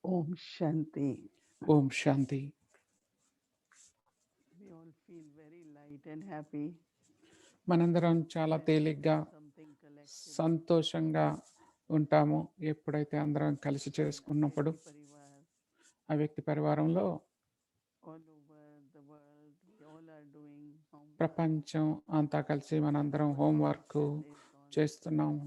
Om Shanti. Om Shanti. We all feel very light and happy మనందరం చాలా when we తేలిగ్గా do something collectively. సంతోషంగా ఉంటాము ఎప్పుడైతే అందరం కలిసి In చేసుకున్నప్పుడు. Avyakti Parivar, ఆ వ్యక్తి పరివారంలో all over the world, we all are doing homework. ప్రపంచం అంతా కలిసి మనందరం Our homework attention is on చేస్తున్నాము.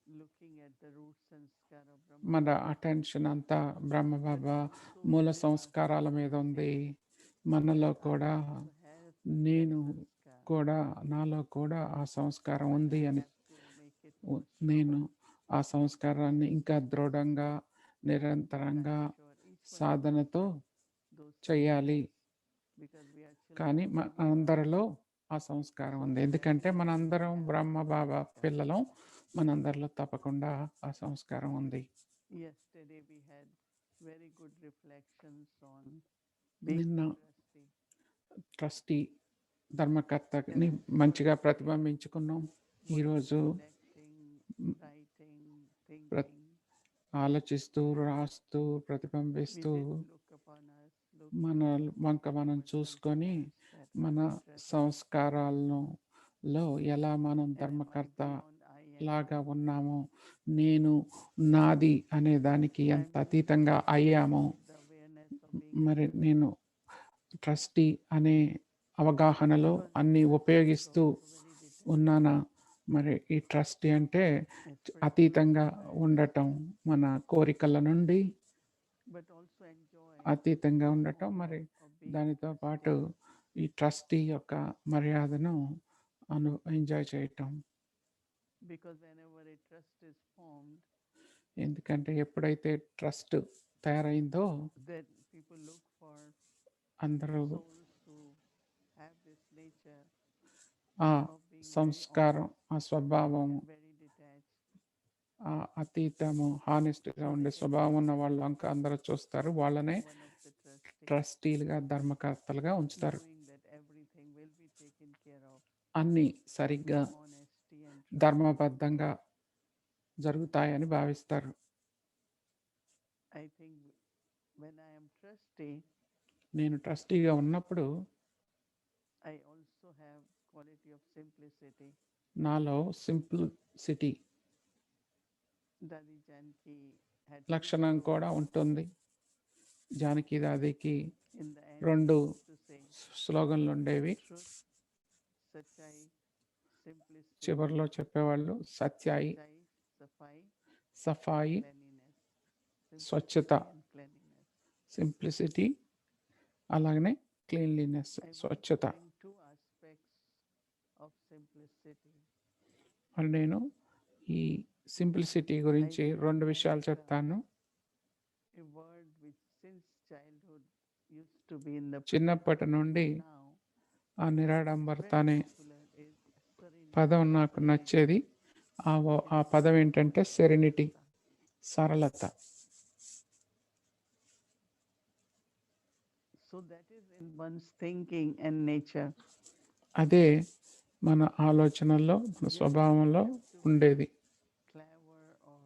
looking at the root sanskara Brahma. మన అటెన్షన్ అంతా బ్రహ్మబాబా Also మూల within సంస్కారాల ourselves, మీద ఉంది. that మనలో I కూడా also have నేను that sanskara. కూడా నాలో కూడా ఆ సంస్కారం But ఉంది I అని have to make it more నేను strong. ఆ సంస్కారాన్ని ఇంకా దృఢంగా But నిరంతరంగా I'm sure each one of us సాధనతో have those చెయ్యాలి. sanskaras because we are కానీ children of Brahma. అందరిలో ఆ సంస్కారం ఉంది, ఎందుకంటే మనందరం బ్రహ్మ బాబా పిల్లలం. మనందరిలో తప్పకుండా ఆ సంస్కారం ఉంది. Yesterday we had very good reflections on being నిన్న trustee. ట్రస్టీ ధర్మకర్తని మంచిగా ప్రతిబింబించుకున్నాం. What is ఈరోజు reflecting, writing, thinking. ఆలోచిస్తూ రాస్తూ We ప్రతిబింబిస్తూ did look upon us, look మన వంక మనం what చూసుకొని sanskaras that are మన interesting. సంస్కారాలను లో ఎలా మనం And am I ధర్మకర్త beyond I and లాగా you? ఉన్నామో, నేను నాది అనే దానికి I'm ఎంత using అతీతంగా అయ్యామో, the awareness of being మరి trustee నేను ట్రస్టీ అనే అవగాహనలో because అన్ని trustee is ఉపయోగిస్తూ also very detached. ఉన్నానా. మరి ఈ ట్రస్టీ అంటే It's అతీతంగా personal, ఉండటం, మన కోరికల నుండి but also enjoy అతీతంగా the ఉండటం. honor మరి of being దానితో పాటు trustee. ఈ ట్రస్టీ యొక్క మర్యాదను ఎంజాయ్ చేయటం. Because whenever a trust is formed, ఎందుకంటే ఎప్పుడైతే trust తయారైందో then people look for అందరూ souls who have this nature ఆ of being very సంస్కారం, honest ఆ స్వభావం, and very detached. ఆ అతీతము, హానెస్ట్గా So ఉండే they స్వభావం ఉన్న enjoy వాళ్ళు అంక అందరూ చూస్తారు, వాళ్ళనే one of the trustees, ట్రస్టీలుగా ధర్మకర్తలుగా ఉంచుతారు. knowing that everything will be taken care of అన్నీ సరిగ్గా with honesty and trust. ధర్మబద్ధంగా జరుగుతాయని భావిస్తారు. I think when I am trustee, నేను ట్రస్టీగా ఉన్నప్పుడు I also have quality of simplicity. నాలో సింప్లిసిటీ Dadi Janki had లక్షణం two కూడా slogans. ఉంటుంది. జానకి దాదికి In the end, రెండు she used to say, స్లోగన్లు ఉండేవి. truth, sachai, simplicity, చివరిలో చెప్పేవాళ్ళు సత్యాయి, sachai, safai, సఫాయి, cleanliness. స్వచ్ఛత, Simplicity and cleanliness. సింప్లిసిటీ, అలాగనే క్లీన్లీనెస్, I want to స్వచ్ఛత. bring two aspects of simplicity. మరి నేను ఈ సింప్లిసిటీ గురించి I రెండు think విషయాలు that's చెప్తాను. a word which since childhood used to be in the చిన్నప్పటి నుండి now ఆ very నిరాడంబరత అనే popular is serenity. పదం నాకు నచ్చేది. ఆ పదం ఏంటంటే సెరెనిటీ, సరళత. So that is in one's thinking and nature. అదే మన ఆలోచనల్లో, మన స్వభావంలో ఉండేది. Clever or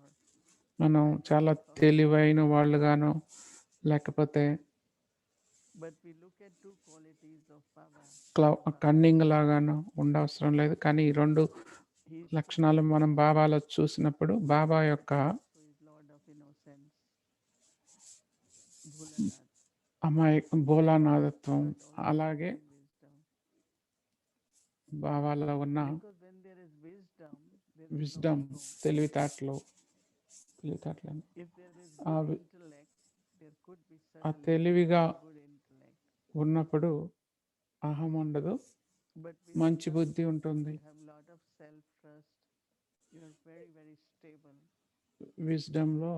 మనం చాలా తెలివైన వాళ్ళుగానో లేకపోతే but we look at two qualities of Baba. Cunning లాగానో ఉండవసరం లేదు. కానీ ఈ రెండు He is లక్షణాలు మనం బాబాలో చూసినప్పుడు బాబా యొక్క so is Lord of Innocence, Bholanath, భోలానాథత్వం, but also అలాగే supreme wisdom. బాబాలో ఉన్న Because when there is wisdom, there is no wisdom, ego. తెలివితేటలు. If there is a good వి- intellect, there could be ఆ subtlety తెలివిగా in good intellect. ఉన్నప్పుడు అహం ఉండదు, But with మంచి trust, బుద్ధి ఉంటుంది. you have a lot of self-trust. You are very, very stable. విజ్డమ్లో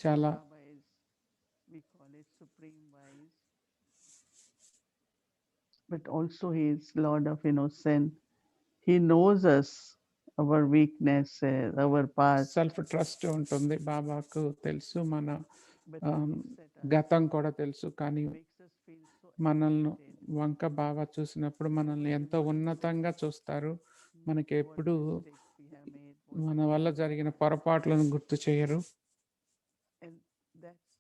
చాలా Baba is, we call it supreme wise. But also he is Lord of Innocence. He knows us, our weaknesses, our past. Self trust ఉంటుంది. బాబాకు తెలుసు మన But ఆ, he looks at us, గతం కూడా తెలుసు. కానీ makes us feel so మనల్ని elevated. వంక బాబా చూసినప్పుడు మనల్ని ఎంతో ఉన్నతంగా చూస్తారు. మనకి What ఎప్పుడు mistakes we have made, what మన we వల్ల have జరిగిన done. పొరపాట్లను గుర్తు చేయరు. And that's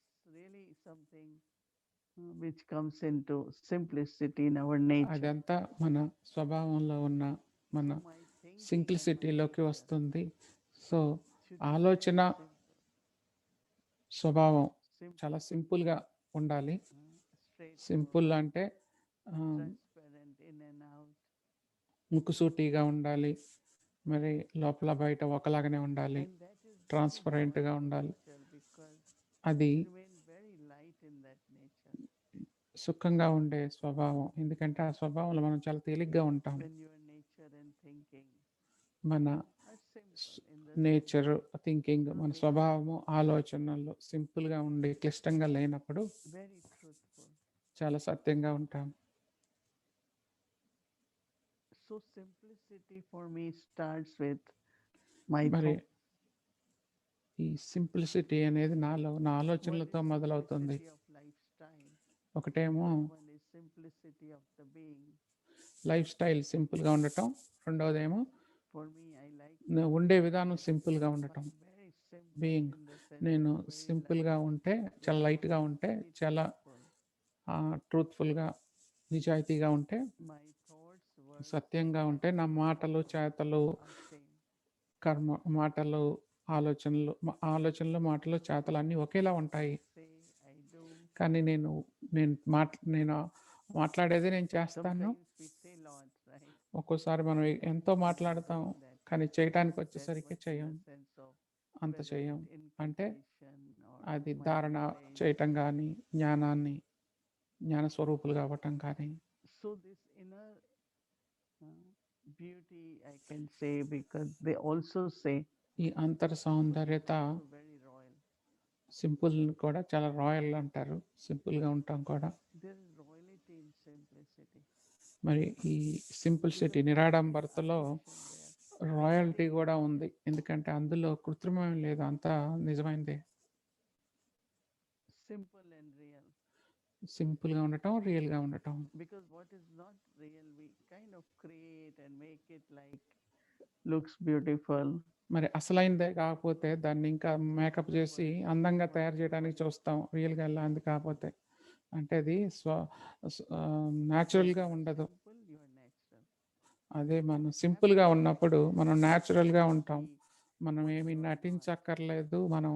which comes into simplicity in our nature. అదంతా మన స్వభావంలో ఉన్న మన So my thinking and my సింప్లిసిటీలోకి nature వస్తుంది. సో should be ఆలోచన, very simple, స్వభావం చాలా simple, సింపుల్గా ఉండాలి. సింపుల్ straightforward, అంటే ఆ, transparent in and out. ముక్కుసూటిగా ఉండాలి. మరి లోపల బయట ఒకలాగానే ఉండాలి. And that is very ట్రాన్స్పరెంట్గా joyful ఉండాలి. nature because అది we remain very light in that nature. సుఖంగా ఉండే స్వభావం. ఎందుకంటే ఆ స్వభావంలో మనం చాలా తేలిగ్గా ఉంటాం. When your nature and thinking మన are simple in the sense nature, thinking, not మన being స్వభావము, ఆలోచనలు సింపుల్గా ఉండి క్లిష్టంగా లేనప్పుడు very truthful. చాలా సత్యంగా ఉంటాం. So simplicity for me starts with my మరి thought. ఈ సింప్లిసిటీ అనేది నాలో నా One ఆలోచనలతో is మొదలవుతుంది. simplicity of lifestyle. ఒకటేమో One is simplicity of the being. Life style సింపుల్గా ఉండటం, రెండవదేమో For me, I like ఉండే విధానం సింపుల్గా ఉండటం. very simple being in the sense నేను of very సింపుల్గా light, ఉంటే, చాలా లైట్గా ఉంటే, very చాలా truthful. ట్రూత్ఫుల్గా, నిజాయితీగా ఉంటే, My thoughts, words, సత్యంగా ఉంటే, నా మాటలు, also చేతలు, are same. కర్మ, మాటలు, ఆలోచనలు, ఆలోచనలు, మాటలు, చేతలు అన్నీ ఒకేలా What I ఉంటాయి. say, I do. కానీ నేను మాట్లాడేది నేను చేస్తాను. Sometimes we say lots, right? ఒక్కోసారి మనం ఎంతో But not మాట్లాడతాం, doing that కానీ much, చేయటానికి that వచ్చేసరికి much in చేయం, the sense of అంత whether చేయం. it's అంటే inculcation or అది my ధారణ knowledge. చేయటం కానీ, జ్ఞానాన్ని, జ్ఞాన స్వరూపులుగా అవ్వటం కానీ. So this inner uh, beauty, I can say, because they also say ఈ అంతర్ simple సౌందర్యత, is also very royal. Simple కూడా చాలా రాయల్ అంటారు. సింపుల్గా ఉంటాం కూడా. There is royalty in simplicity మరి ఈ simplicity, because there is no నిరాడంబరతలో artificial there. Royalty కూడా ఉంది. ఎందుకంటే అందులో కృత్రిమం లేదు, అంతా నిజమైందే. Simple and real. సింపుల్గా ఉండటం, రియల్గా ఉండటం. Because what is not real, we kind of create and make it like looks beautiful. మరి అసలైనదే కాకపోతే దాన్ని ఇంకా మేకప్ చేసి అందంగా తయారు చేయడానికి చూస్తాం. రియల్గా ఎలా అంది కాకపోతే, అంటే అది న్యాచురల్గా ఉండదు. Simple, you are natural. అదే మనం సింపుల్గా ఉన్నప్పుడు మనం న్యాచురల్గా ఉంటాం. Be మనం what ఏమి you are not. నటించక్కర్లేదు. మనం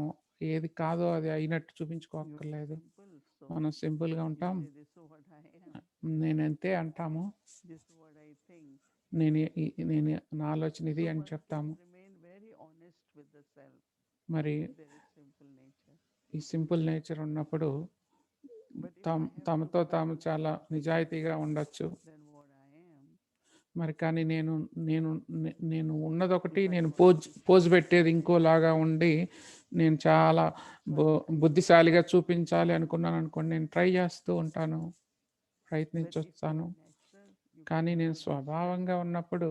ఏది కాదో అది అయినట్టు You are చూపించుకోక్కర్లేదు. simple, so మనం సింపుల్గా you ఉంటాం. say this is what I am. నేను ఎంతే అంటాము. This is what I think. నేను నా ఆలోచన ఇది So అని one చెప్తాము. can remain very honest with the self మరి if there is simple nature. ఈ సింపుల్ నేచర్ ఉన్నప్పుడు But if I have to తమతో be తాము చాలా more నిజాయితీగా ఉండొచ్చు. than what I am, మరి కానీ నేను నేను నేను ఉన్నదొకటి, if I నేను wanted to పోజ్ show పెట్టేది something, ఇంకోలాగా ఉండి, నేను చాలా so I try. బుద్ధిశాలిగా చూపించాలి అనుకున్నాను అనుకోండి, నేను ట్రై చేస్తూ ఉంటాను, But if you ప్రయత్నించొస్తాను. are natural, you కానీ cannot నేను be stressed. స్వభావంగా ఉన్నప్పుడు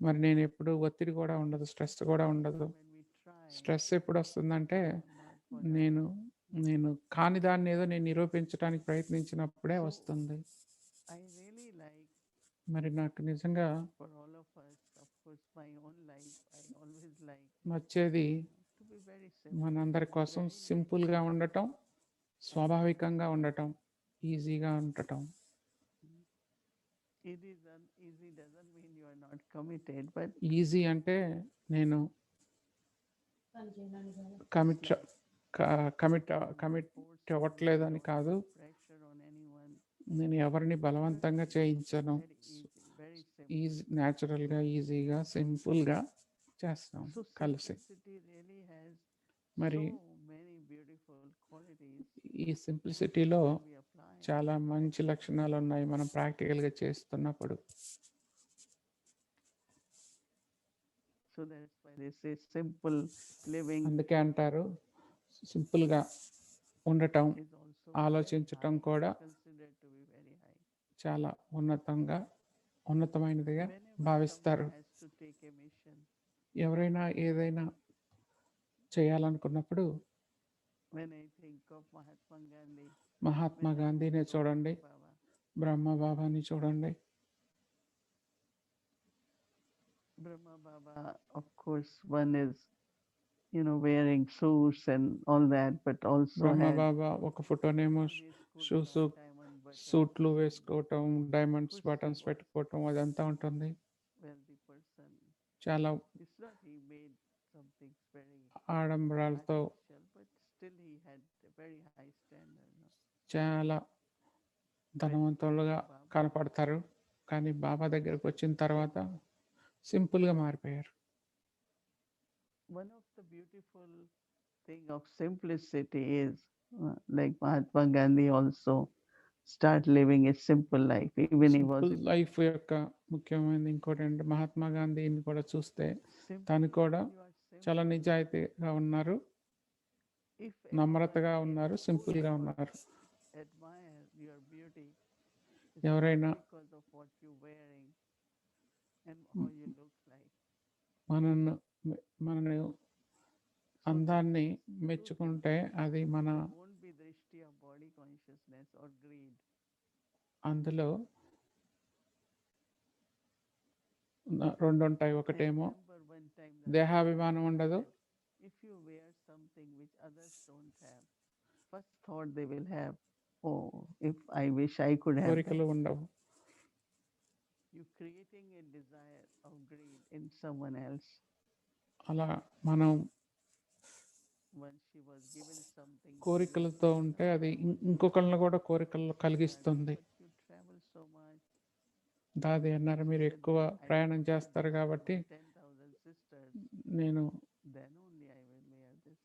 మరి నేను ఎప్పుడు ఒత్తిడి కూడా ఉండదు, స్ట్రెస్ కూడా ఉండదు. When we try, స్ట్రెస్ ఎప్పుడు వస్తుందంటే I am not what I నేను am. నేను కాని దాన్ని ఏదో నేను నిరూపించడానికి ప్రయత్నించినప్పుడే So వస్తుంది. I really like మరి నాకు నిజంగా for all of us, of course, my own life, I always like నచ్చేది to be very simple, మనందరి కోసం very సింపుల్గా natural. ఉండటం, స్వాభావికంగా ఉండటం, ఈజీగా ఉండటం. It is easy doesn't mean you are not committed, but easy అంటే నేను కమిట్ కమిట్ కమిట్ force అవ్వట్లేదని కాదు. pressure on anyone. నేను ఎవరిని బలవంతంగా చేయించను. Very easy, very simple. Easy, న్యాచురల్గా, ఈజీగా, సింపుల్గా చేస్తాం So కలిసి. simplicity really has మరి so many beautiful qualities ఈ సింప్లిసిటీలో when we apply. చాలా మంచి లక్షణాలు ఉన్నాయి మనం ప్రాక్టికల్గా చేస్తున్నప్పుడు. So that's why they say simple living అందుకే అంటారు సింపుల్గా ఉండటం, is also very ఆలోచించటం high, కూడా considered to be very high. చాలా ఉన్నతమైనదిగా Whenever భావిస్తారు. someone has to take a mission, ఎవరైనా ఏదైనా చేయాలనుకున్నప్పుడు when I think of Mahatma Gandhi, Mahatma when I గాంధీనే think of చూడండి, Baba, బ్రహ్మ బాబాని చూడండి. Brahma Baba, of course, one is, wearing suits and all that, but also Brahma had బాబా ఒక ఫోటోనేమో in his school shoes, that time but సూట్లు వేసుకోవటం, diamonds Hussein buttons was పెట్టుకోవటం అదంతా ఉంటుంది. wealthy person. చాలా It's not he made some things very ఆడంబరాలతో artificial, but still he had a very high standard. No? చాలా When he came to ధనవంతులుగా Baba, కనపడతారు. కానీ బాబా దగ్గరికి వచ్చిన తర్వాత సింపుల్గా మారిపోయారు. one of the beautiful thing of simplicity is like Mahatma Gandhi also start living a simple life. Even he was simple life యొక్క ముఖ్యమైనది ఇంకోటి అంటే మహాత్మా గాంధీని కూడా చూస్తే తను simply కూడా when you are చాలా simple, నిజాయితీగా ఉన్నారు, if నమ్రతగా anyone in ఉన్నారు, the whole సింపుల్గా world ఉన్నారు. admire your beauty, it's not ఎవరైనా because of what you're wearing and how you look like. మనను మనను So there అందాన్ని is two things. మెచ్చుకుంటే అది మన There won't be drishti of body consciousness or greed. అందులో రెండు ఉంటాయి. I ఒకటేమో remember one time the దేహాభిమానం Raazyukt ఉండదు, said, if you wear something which others don't have, first thought they will have, oh, if I wish I could have that. కోరికలు ఉండవు. You're creating a desire of greed in someone else. అలా మనం Once she was given something to use కోరికలతో for ఉంటే అది her own ఇంకొకళ్ళని కూడా కోరికలు garden, కలిగిస్తుంది. but you travel so much. దాది అన్నారు, She మీరు said, ఎక్కువ then I ప్రయాణం will wear చేస్తారు this కాబట్టి among 10,000 sisters. నేను Then only I will wear this.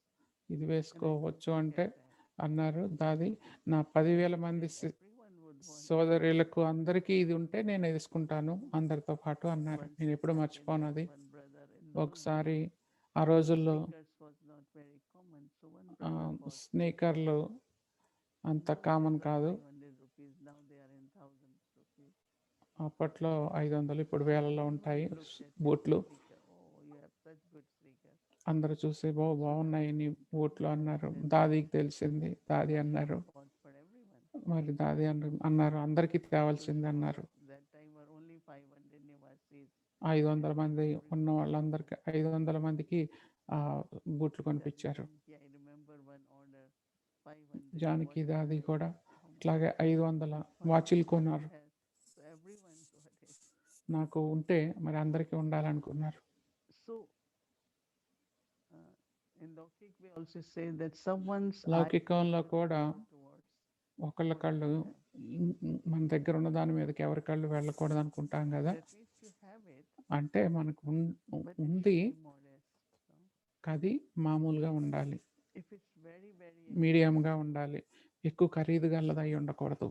ఇది And I said, వేసుకోవచ్చు అంటే forget that. అన్నారు, దాది నా 10,000 మంది Then everyone would want. సోదరులకు అందరికీ ఇది ఉంటే నేను వేసుకుంటాను అందరితో పాటు అన్నారు. Once నేను it ఎప్పుడు happened మర్చిపోను that అది. one brother in those ఒకసారి days, ఆ రోజుల్లో sneakers was not very common. So one brother bought స్నేకర్లు అంత those కామన్ days of కాదు. 500 rupees. Now they are in thousands rupees. అప్పట్లో 500, ఇప్పుడు వేలలో ఉంటాయి Everyone looked at his బూట్లు. sneaker. Oh, you have such good sneakers. అందరూ చూసి బాగున్నాయి నీ బూట్లు అన్నారు. దాదికి తెలిసింది. దాది But he అన్నారు, bought for everyone. మరి దాది అన్నారు అందరికీ So తేవాల్సింది small. అన్నారు. That time were only 500 Nivasis. 500 మంది ఉన్న వాళ్ళందరికీ 500 మందికి ఆ బూట్లు కొనిపించారు. Janki, I remember one order, 500 Janaki watches. దాది కూడా Oh my అట్లాగే God. 500 What వాచీలు I కొన్నారు. had. So everyone got it. నాకు ఉంటే మరి అందరికీ ఉండాలనుకున్నారు. So in Laukik we also say that someone's eye లౌకికంలో కూడా go towards ఒకళ్ళ what కళ్ళు you have. మన దగ్గర ఉన్న దాని మీదకి ఎవరి కళ్ళు వెళ్ళకూడదు అనుకుంటాం కదా. That means you have it, అంటే మనకు but it ఉంది, should be modest. So అది మామూలుగా ఉండాలి, if it's very, very మీడియంగా expensive, ఉండాలి, ఎక్కువ ఖరీదు గలదై ఉండకూడదు.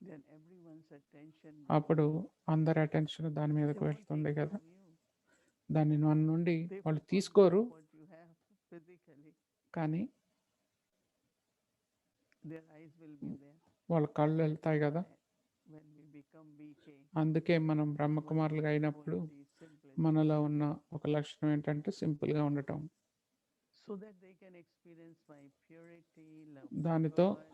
then everyone's attention అప్పుడు goes. అందరి అటెన్షన్ దాని They మీదకి won't వెళ్తుంది take కదా. from you. దాన్ని మన నుండి They వాళ్ళు focus on తీసుకోరు, what you have physically. కానీ Their eyes will be there. వాళ్ళ కళ్ళు వెళ్తాయి కదా. When we become BK, అందుకే మనం one of బ్రహ్మకుమారులుగా our అయినప్పుడు quality is simplicity. మనలో ఉన్న ఒక లక్షణం ఏంటంటే సింపుల్గా ఉండటం. So that they can experience my purity, love for దానితో God,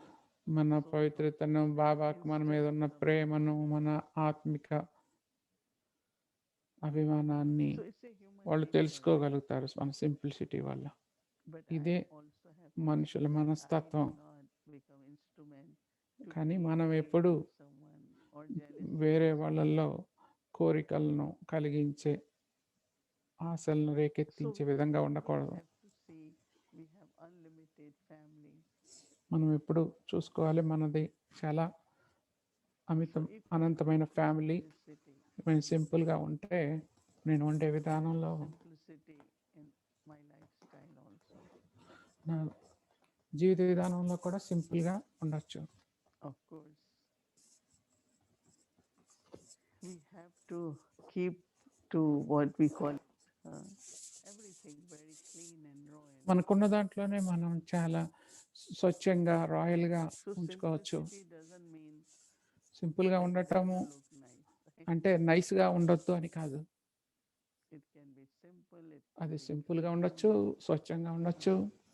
మన soul పవిత్రతను, consciousness, బాబాకు మన instead మీద of ఉన్న some ప్రేమను, material. మన ఆత్మిక అభిమానాన్ని So it's a human వాళ్ళు nature, తెలుసుకోగలుగుతారు మన సింప్లిసిటీ వల్ల. but ఇదే I also have to మనుషుల say that I మనస్తత్వం. do not become instrument to కానీ create మనం greed ఎప్పుడు in someone or jealousy వేరే in someone. వాళ్ళల్లో కోరికలను కలిగించే, ఆశలను So రేకెత్తించే we విధంగా always ఉండకూడదు. have to see we have unlimited family. మనం ఎప్పుడు చూసుకోవాలి, మనది చాలా So if I అనంతమైన keep ఫ్యామిలీ. simplicity, మేము సింపుల్గా ఉంటే నేను ఉండే I have విధానంలో simplicity in my lifestyle also. నా జీవిత విధానంలో కూడా సింపుల్గా ఉండొచ్చు. Of course, we have to keep to what we call everything very clean and royal. మనకున్న దాంట్లోనే మనం చాలా స్వచ్ఛంగా, రాయల్గా So ఉంచుకోవచ్చు. simplicity doesn't mean సింపుల్గా it ఉండటము doesn't look nice. Right? అంటే నైస్గా ఉండొద్దు అని కాదు. It can be simple. It can అది be సింపుల్గా clean, ఉండొచ్చు, స్వచ్ఛంగా ఉండొచ్చు,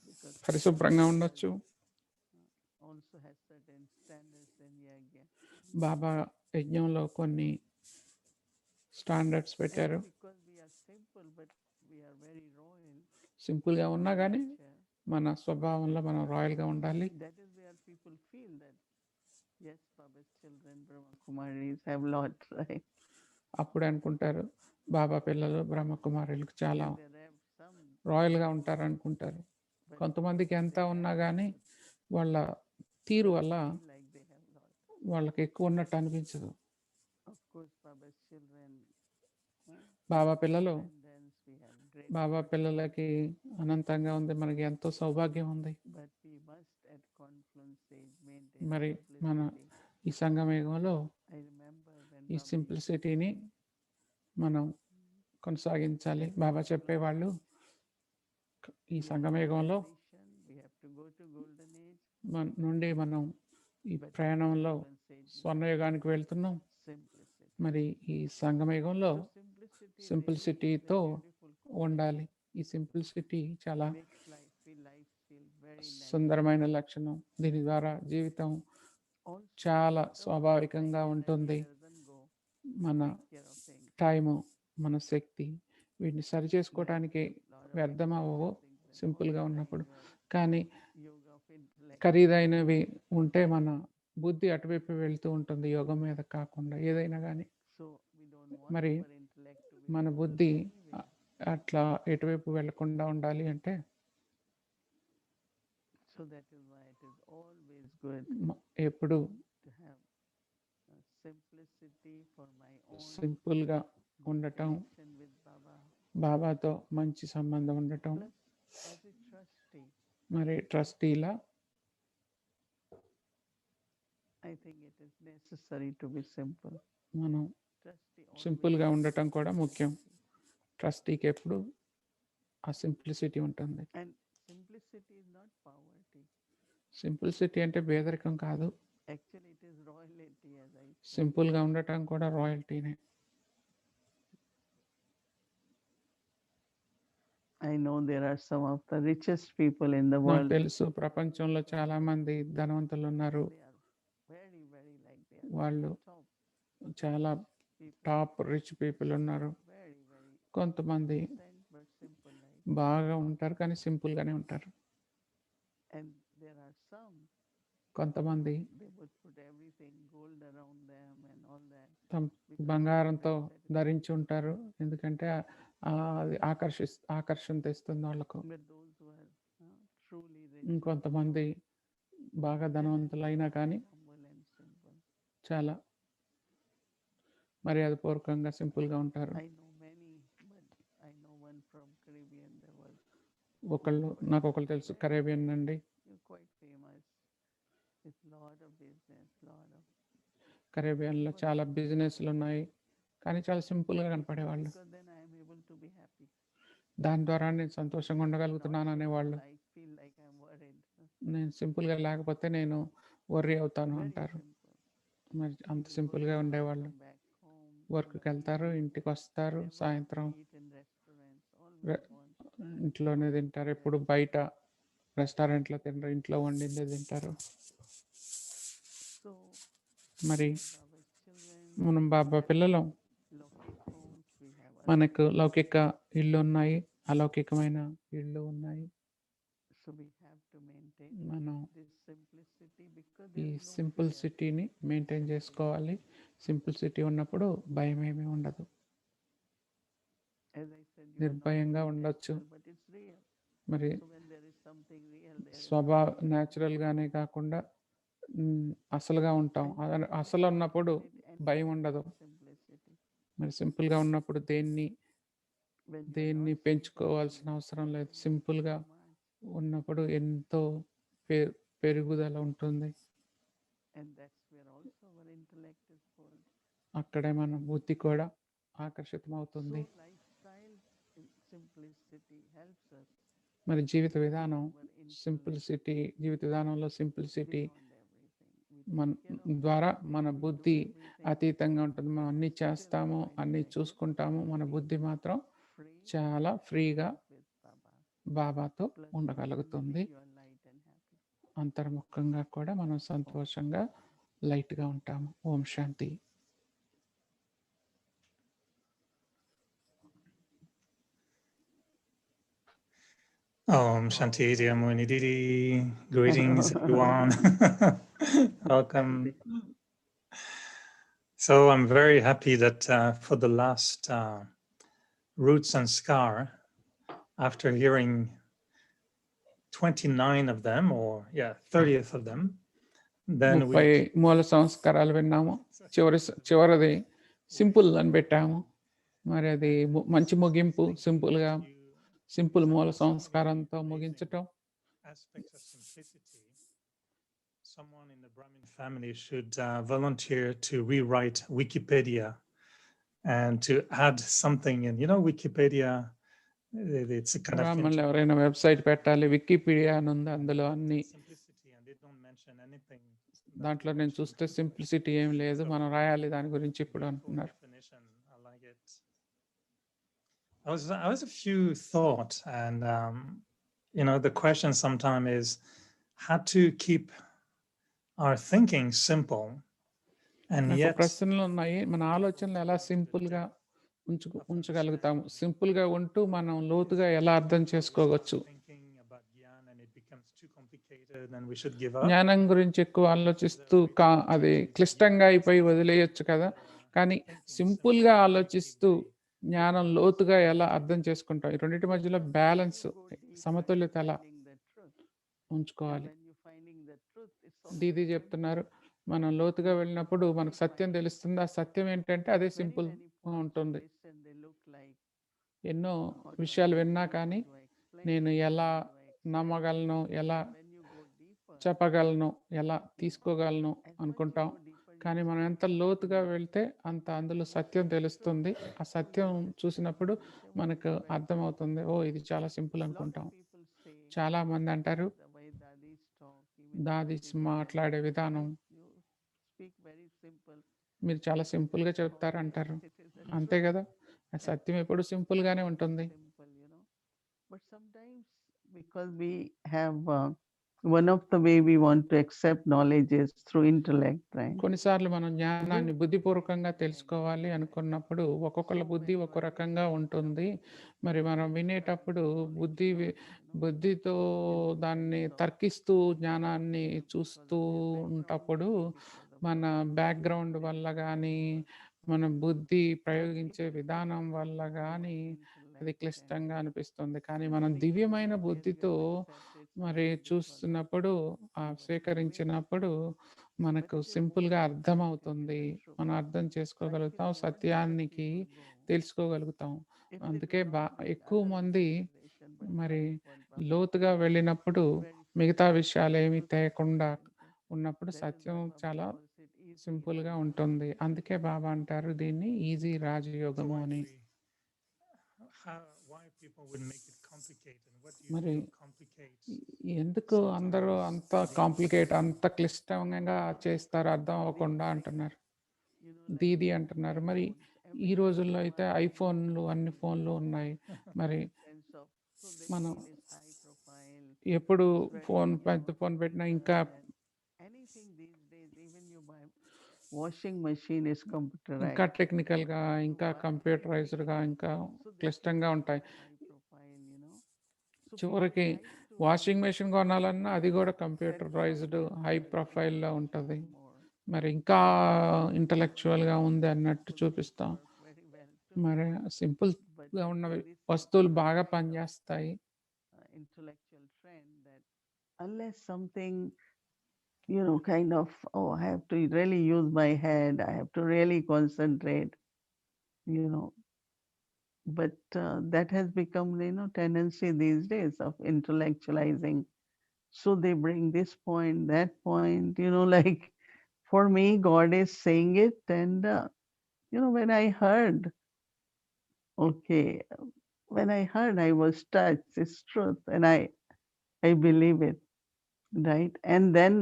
because పరిశుభ్రంగా Baba ఉండొచ్చు. also has certain standards in yagya. బాబా యజ్ఞంలో కొన్ని స్టాండర్డ్స్ And పెట్టారు. because we are simple, but we are very royal, సింపుల్గా ఉన్నా by కానీ nature, మన స్వభావంలో మనం రాయల్గా ఉండాలి. that is where people feel that Yes, Baba's children, Brahma Kumaris have lot, right? అప్పుడే అనుకుంటారు బాబా పిల్లలు బ్రహ్మకుమారులకు చాలా And there have some, రాయల్గా ఉంటారు అనుకుంటారు. but కొంతమందికి ఎంత they ఉన్నా have కానీ lot. వాళ్ళ తీరు But they వల్ల feel like they have lot. వాళ్ళకి ఎక్కువ ఉన్నట్టు అనిపించదు. Of course, Baba's children, huh? Baba With పిల్లలు abundance, we have great Baba opportunity. పిల్లలకి అనంతంగా ఉంది, మనకి ఎంతో సౌభాగ్యం ఉంది. But we must at confluence stage maintain మరి మన simplicity. ఈ సంగమేగంలో I remember when ఈ Baba used to సింప్లిసిటీని say, మనం కొనసాగించాలి. బాబా చెప్పేవాళ్ళు ఈ we are in సంగమేగంలో transition, we have to go to golden age, నుండి మనం ఈ but at ప్రయాణంలో confluence stage we have స్వర్ణయుగానికి వెళ్తున్నాం. simplicity. మరి ఈ సంగమయుగంలో So simplicity really is a సింప్లిసిటీతో beautiful quality. ఉండాలి. ఈ సింప్లిసిటీ చాలా Makes life feel very natural. సుందరమైన లక్షణం. దీని ద్వారా జీవితం Also, చాలా lot of our time స్వాభావికంగా and ఉంటుంది. energy doesn't go to మన take care of things. Time, మన శక్తి వీటిని సరి We have చేసుకోవటానికి lot of వ్యర్థం అవ్వవు expensive things and all సింపుల్గా the time ఉన్నప్పుడు. you are కానీ yoga of intellect. ఖరీదైనవి ఉంటే మన బుద్ధి అటువైపు వెళ్తూ ఉంటుంది, యోగం మీద కాకుండా ఏదైనా కానీ. So we don't want మరి our intellect to be మన focused బుద్ధి anywhere. అట్లా ఎటువైపు వెళ్లకుండా ఉండాలి అంటే So that is why it is always good ఎప్పుడు to have simplicity for my own సింపుల్గా good ఉండటం, connection with Baba. బాబాతో మంచి సంబంధం ఉండటం. Plus, as a trustee, మరి ట్రస్టీలా I think it is necessary to be simple. మనం Trustee always సింపుల్గా has ఉండటం కూడా ముఖ్యం. simplicity. ట్రస్టీకి ఎప్పుడు ఆ సింప్లిసిటీ ఉంటుంది. And simplicity is not poverty. Simplicity అంటే పేదరికం కాదు. Actually, it is royalty, as I said. సింపుల్గా ఉండటం కూడా రాయల్టీనే. I know there are some of the richest people in the నాకు world. తెలుసు ప్రపంచంలో చాలా మంది ధనవంతులు ఉన్నారు. They are very like they are వాళ్ళు top చాలా people. టాప్ రిచ్ పీపుల్ ఉన్నారు. Very కొంతమంది decent but simple life. బాగా ఉంటారు కానీ సింపుల్గానే ఉంటారు. And there are some కొంతమంది they would put everything gold around them and all that. తమ Because బంగారంతో that satisfies. ధరించి ఉంటారు, ఎందుకంటే అది ఆకర్షణ తెస్తుంది వాళ్ళకు. But those who are truly rich, ఇంకొంతమంది బాగా they are ధనవంతులైనా కానీ humble and simple. చాలా మర్యాదపూర్వకంగా సింపుల్గా ఉంటారు. I know many, but I know one from Caribbean. There was నాకు ఒకళ్ళు తెలుసు, కరేబియన్ అండి. quite famous. It's lot of business, lot of. కరేబియన్లో చాలా బిజినెస్లు ఉన్నాయి, కానీ చాలా సింపుల్గా కనపడేవాళ్ళు. Because then I am able to be happy. దాని ద్వారా నేను సంతోషంగా ఉండగలుగుతున్నాను అనేవాళ్ళు. I feel like I'm worried. నేను సింపుల్గా లేకపోతే నేను వర్రీ అవుతాను Very అంటారు. simple. మరి అంత They సింపుల్గా work hard, ఉండేవాళ్ళు. come back home, వర్క్కి వెళ్తారు, ఇంటికి వస్తారు, never సాయంత్రం eat in restaurants, always want. ఇంట్లోనే తింటారు. ఎప్పుడు బయట రెస్టారెంట్లో తినరు, ఇంట్లో వండిందే తింటారు. So మరి Baba's children, మనం బాబా పిల్లలం, Lokik homes, we have మనకు లౌకిక ఇళ్ళు ఉన్నాయి, అలౌకికమైన ఇళ్ళు ఉన్నాయి. so we have to maintain మనం this simplicity because ఈ there is no simple fear. సిటీని మెయింటైన్ చేసుకోవాలి. సింపుల్ సిటీ ఉన్నప్పుడు భయం ఏమీ ఉండదు. As I said, you are not నిర్భయంగా being ఉండొచ్చు. natural, but it's real. మరి So when there is something real, there is న్యాచురల్గానే కాకుండా అసలుగా ఉంటాం. అసలు ఉన్నప్పుడు భయం ఉండదు. simplicity. మరి సింపుల్గా ఉన్నప్పుడు దేన్ని When you are దేన్ని not పెంచుకోవాల్సిన అవసరం లేదు. సింపుల్గా ఉన్నప్పుడు ఎంతో పెరుగుదల ఉంటుంది. and that's where also our intellect is full. అక్కడే మన బుద్ధి కూడా ఆకర్షితమవుతుంది. So lifestyle simplicity helps us మరి జీవిత విధానం our intellect సింప్లిసిటీ, జీవిత విధానంలో సింప్లిసిటీ beyond everything. We మన take care of ద్వారా everything, మన we do బుద్ధి everything అతీతంగా ఉంటుంది. మనం అన్నీ still చేస్తాము, our అన్నీ intellect is చూసుకుంటాము, మన బుద్ధి మాత్రం free చాలా ఫ్రీగా with Baba. బాబాతో Plus ఉండగలుగుతుంది. internally you are light and happy. అంతర్ముఖంగా కూడా మనం సంతోషంగా లైట్గా ఉంటాము. ఓం శాంతి. Om Shanti Dhyamuni Didi. Greetings, everyone. Welcome. So I'm very happy that for the last Roots and Scar, after hearing 29 of them, or 30th of them, then 30 మూల సంస్కారాలు విన్నాము. చివరిది simple అని పెట్టాము. మరి అది మంచి ముగింపు. సింపుల్ మూల సంస్కారంతో ముగించటం. aspects of simplicity. Someone in the Brahmin family should volunteer to rewrite Wikipedia and to add something in. Wikipedia, it's a kind బ్రాహ్మణులు ఎవరైనా వెబ్సైట్ పెట్టాలి. వికీపీడియా అని ఉంది, అందులో అన్ని. దాంట్లో నేను చూస్తే సింప్లిసిటీ ఏం లేదు, మనం రాయాలి దాని గురించి ఇప్పుడు అంటున్నారు. I was a few thoughts, and the question sometimes is how to keep our thinking simple, and yet ప్రశ్నలు ఉన్నాయి. మన ఆలోచనలు ఎలా సింపుల్ గా ఉంచగలుగుతాము, సింపుల్ గా ఉంటూ మనం లోతుగా ఎలా అర్థం చేసుకోవచ్చు. జ్ఞానం గురించి ఎక్కువ ఆలోచిస్తూ అది క్లిష్టంగా అయిపోయి వదిలేయచ్చు కదా. కానీ సింపుల్ గా ఆలోచిస్తూ జ్ఞానం లోతుగా ఎలా అర్థం చేసుకుంటాం, ఈ రెండింటి మధ్యలో బ్యాలెన్స్, సమతుల్యత ఎలా ఉంచుకోవాలి. దీది చెప్తున్నారు, మనం లోతుగా వెళ్ళినప్పుడు మనకు సత్యం తెలుస్తుంది. ఆ సత్యం ఏంటంటే అదే సింపుల్ ఉంటుంది. ఎన్నో విషయాలు విన్నా కానీ నేను ఎలా నమ్మగలను, ఎలా చెప్పగలను, ఎలా తీసుకోగలను అనుకుంటాం. కానీ మనం ఎంత లోతుగా వెళ్తే అంత అందులో సత్యం తెలుస్తుంది. ఆ సత్యం చూసినప్పుడు మనకు అర్థమవుతుంది, ఓ ఇది చాలా సింపుల్ అనుకుంటాం. చాలా మంది అంటారు, దాది మాట్లాడే విధానం మీరు చాలా సింపుల్గా చెప్తారు అంటారు. అంతే కదా, సత్యం ఎప్పుడు సింపుల్ గానే ఉంటుంది. But sometimes, because we have one of the way we want to accept knowledge is through intellect, right? కొన్నిసార్లు మనం జ్ఞానాన్ని బుద్ధిపూర్వకంగా తెలుసుకోవాలి అనుకున్నప్పుడు ఒక్కొక్కళ్ళ బుద్ధి ఒక్కో రకంగా ఉంటుంది. మరి మనం వినేటప్పుడు బుద్ధితో దాన్ని తర్కిస్తూ జ్ఞానాన్ని చూస్తూ ఉన్నప్పుడు మన బ్యాక్గ్రౌండ్ వల్ల కానీ మన బుద్ధి ప్రయోగించే విధానం వల్ల కానీ అది క్లిష్టంగా అనిపిస్తుంది. కానీ మనం దివ్యమైన బుద్ధితో మరి చూస్తున్నప్పుడు, స్వీకరించినప్పుడు మనకు సింపుల్గా అర్థమవుతుంది. మనం అర్థం చేసుకోగలుగుతాం, సత్యానికి తెలుసుకోగలుగుతాం. అందుకే ఎక్కువ మంది మరి లోతుగా వెళ్ళినప్పుడు మిగతా విషయాలు ఏమీ తేకుండా ఉన్నప్పుడు సత్యం చాలా సింపుల్గా ఉంటుంది. అందుకే బాబా అంటారు దీన్ని ఈజీ రాజయోగము అని. మరి ఎందుకు అందరూ అంత కాంప్లికేట్, అంత క్లిష్టంగా చేస్తారు అర్థం అవ్వకుండా అంటున్నారు. దీది అంటున్నారు. మరి ఈ రోజుల్లో అయితే ఐఫోన్లు, అన్ని ఫోన్లు ఉన్నాయి. మరి మనం ఎప్పుడు పెద్ద ఫోన్ పెట్టినా ఇంకా వాషింగ్ మెషిన్ ఇస్ కంప్యూటరైజ్డ్, ఇంకా టెక్నికల్గా, ఇంకా కంప్యూటరైజ్డ్గా, ఇంకా క్లిష్టంగా ఉంటాయి. చివరికి వాషింగ్ మెషిన్ కొనాలన్నా అది కూడా కంప్యూటరైజ్డ్, హై ప్రొఫైల్లో ఉంటుంది. మరి ఇంకా ఇంటలెక్చువల్గా ఉంది అన్నట్టు చూపిస్తాం. మరి సింపుల్గా ఉన్న వస్తువులు బాగా పనిచేస్తాయి. intellectual trend that unless something kind of, I have to really use my head, I have to really concentrate, but that has become tendency these days of intellectualizing. So they bring this point, that point, like for me God is saying it, and when I heard, okay, when I heard, I was touched, it's truth, and I believe it, right? And then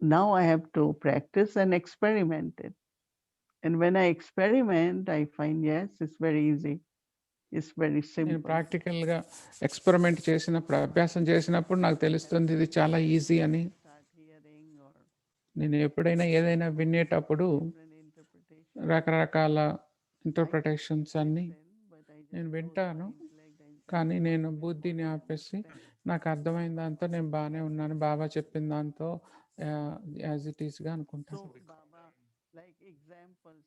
now I have to practice and experiment it. And when I experiment, I find, yes, it's very easy. It's very simple. నేను ప్రాక్టికల్గా experiment చేసినప్పుడు, అభ్యాసం చేసినప్పుడు నాకు తెలుస్తుంది ఇది చాలా easy అని. నేను ఎప్పుడైనా ఏదైనా వినేటప్పుడు రకరకాల ఇంటర్ప్రిటేషన్స్ అన్ని నేను వింటాను. కానీ నేను బుద్ధిని ఆపేసి నాకు అర్థమైన దాంతో నేను బాగానే ఉన్నాను, బాబా చెప్పిన దాంతో యాజ్ ఇట్ ఈస్గా అనుకుంటాను. So Baba, like examples,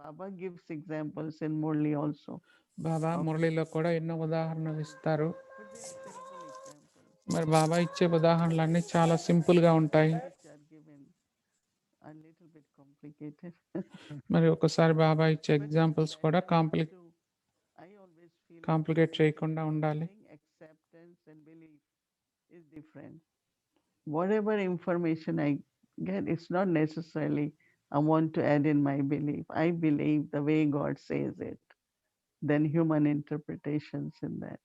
Baba gives examples in Murli also. బాబా మురళిలో కూడా ఎన్నో ఉదాహరణలు ఇస్తారు. But they are simple examples. మరి బాబా ఇచ్చే ఉదాహరణలన్నీ చాలా సింపుల్గా ఉంటాయి. Which are given a little bit complicated. మరి ఒకసారి బాబా ఇచ్చే ఎగ్జాంపుల్స్ కూడా I always feel కాంప్లికేట్ చేయకుండా ఉండాలి. acceptance and belief is different. Whatever information I get, it's not necessarily I want to add in my belief. I believe the way God says it, then human interpretations in that.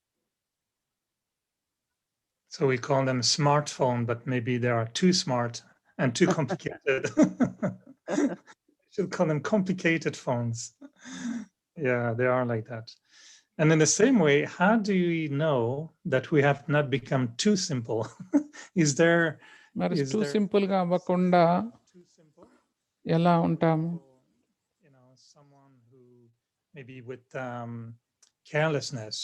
So we call them smartphone, but maybe they are too smart and too complicated. We should call them complicated phones. Yeah, they are like that. And in the same way, how do we know that we have not become too simple? Is there మరి two సింపుల్గా అవ్వకుండా ఎలా ఉంటాము? Someone who maybe with carelessness,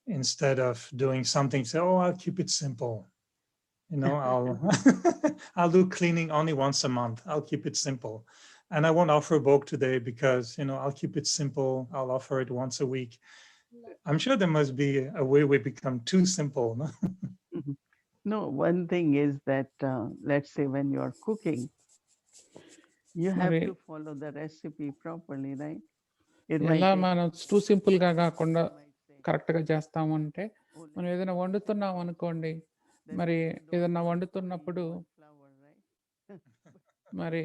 instead of doing something, say, "Oh, I'll keep it simple. I'll do cleaning only once a month. I'll keep it simple, and I won't offer a book today because I'll keep it simple. I'll offer it once a week." I'm sure there must be a way we become too simple. No? No, one thing is that let's say when you're cooking, you have to follow the recipe properly, right? ఎలా మనం two సింపుల్గా కాకుండా కరెక్ట్గా చేస్తామంటే, మనం ఏదైనా వండుతున్నాం అనుకోండి, మరి ఏదైనా వండుతున్నప్పుడు మరి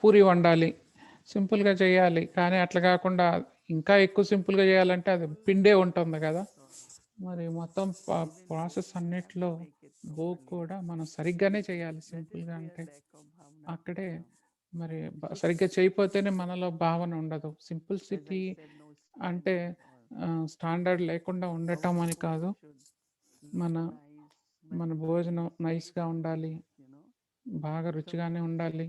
పూరి వండాలి, సింపుల్గా చేయాలి. కానీ అట్లా కాకుండా ఇంకా ఎక్కువ సింపుల్గా చేయాలంటే అది పిండే ఉంటుంది కదా. మరి మొత్తం ప్రాసెస్ అన్నిట్లో కూడా మనం సరిగ్గానే చేయాలి. సింపుల్గా అంటే అక్కడే మరి సరిగ్గా చేయకపోతేనే మనలో భావన ఉండదు. సింపుల్సిటీ అంటే స్టాండర్డ్ లేకుండా ఉండటం అని కాదు. మన మన భోజనం నైస్గా ఉండాలి, బాగా రుచిగానే ఉండాలి.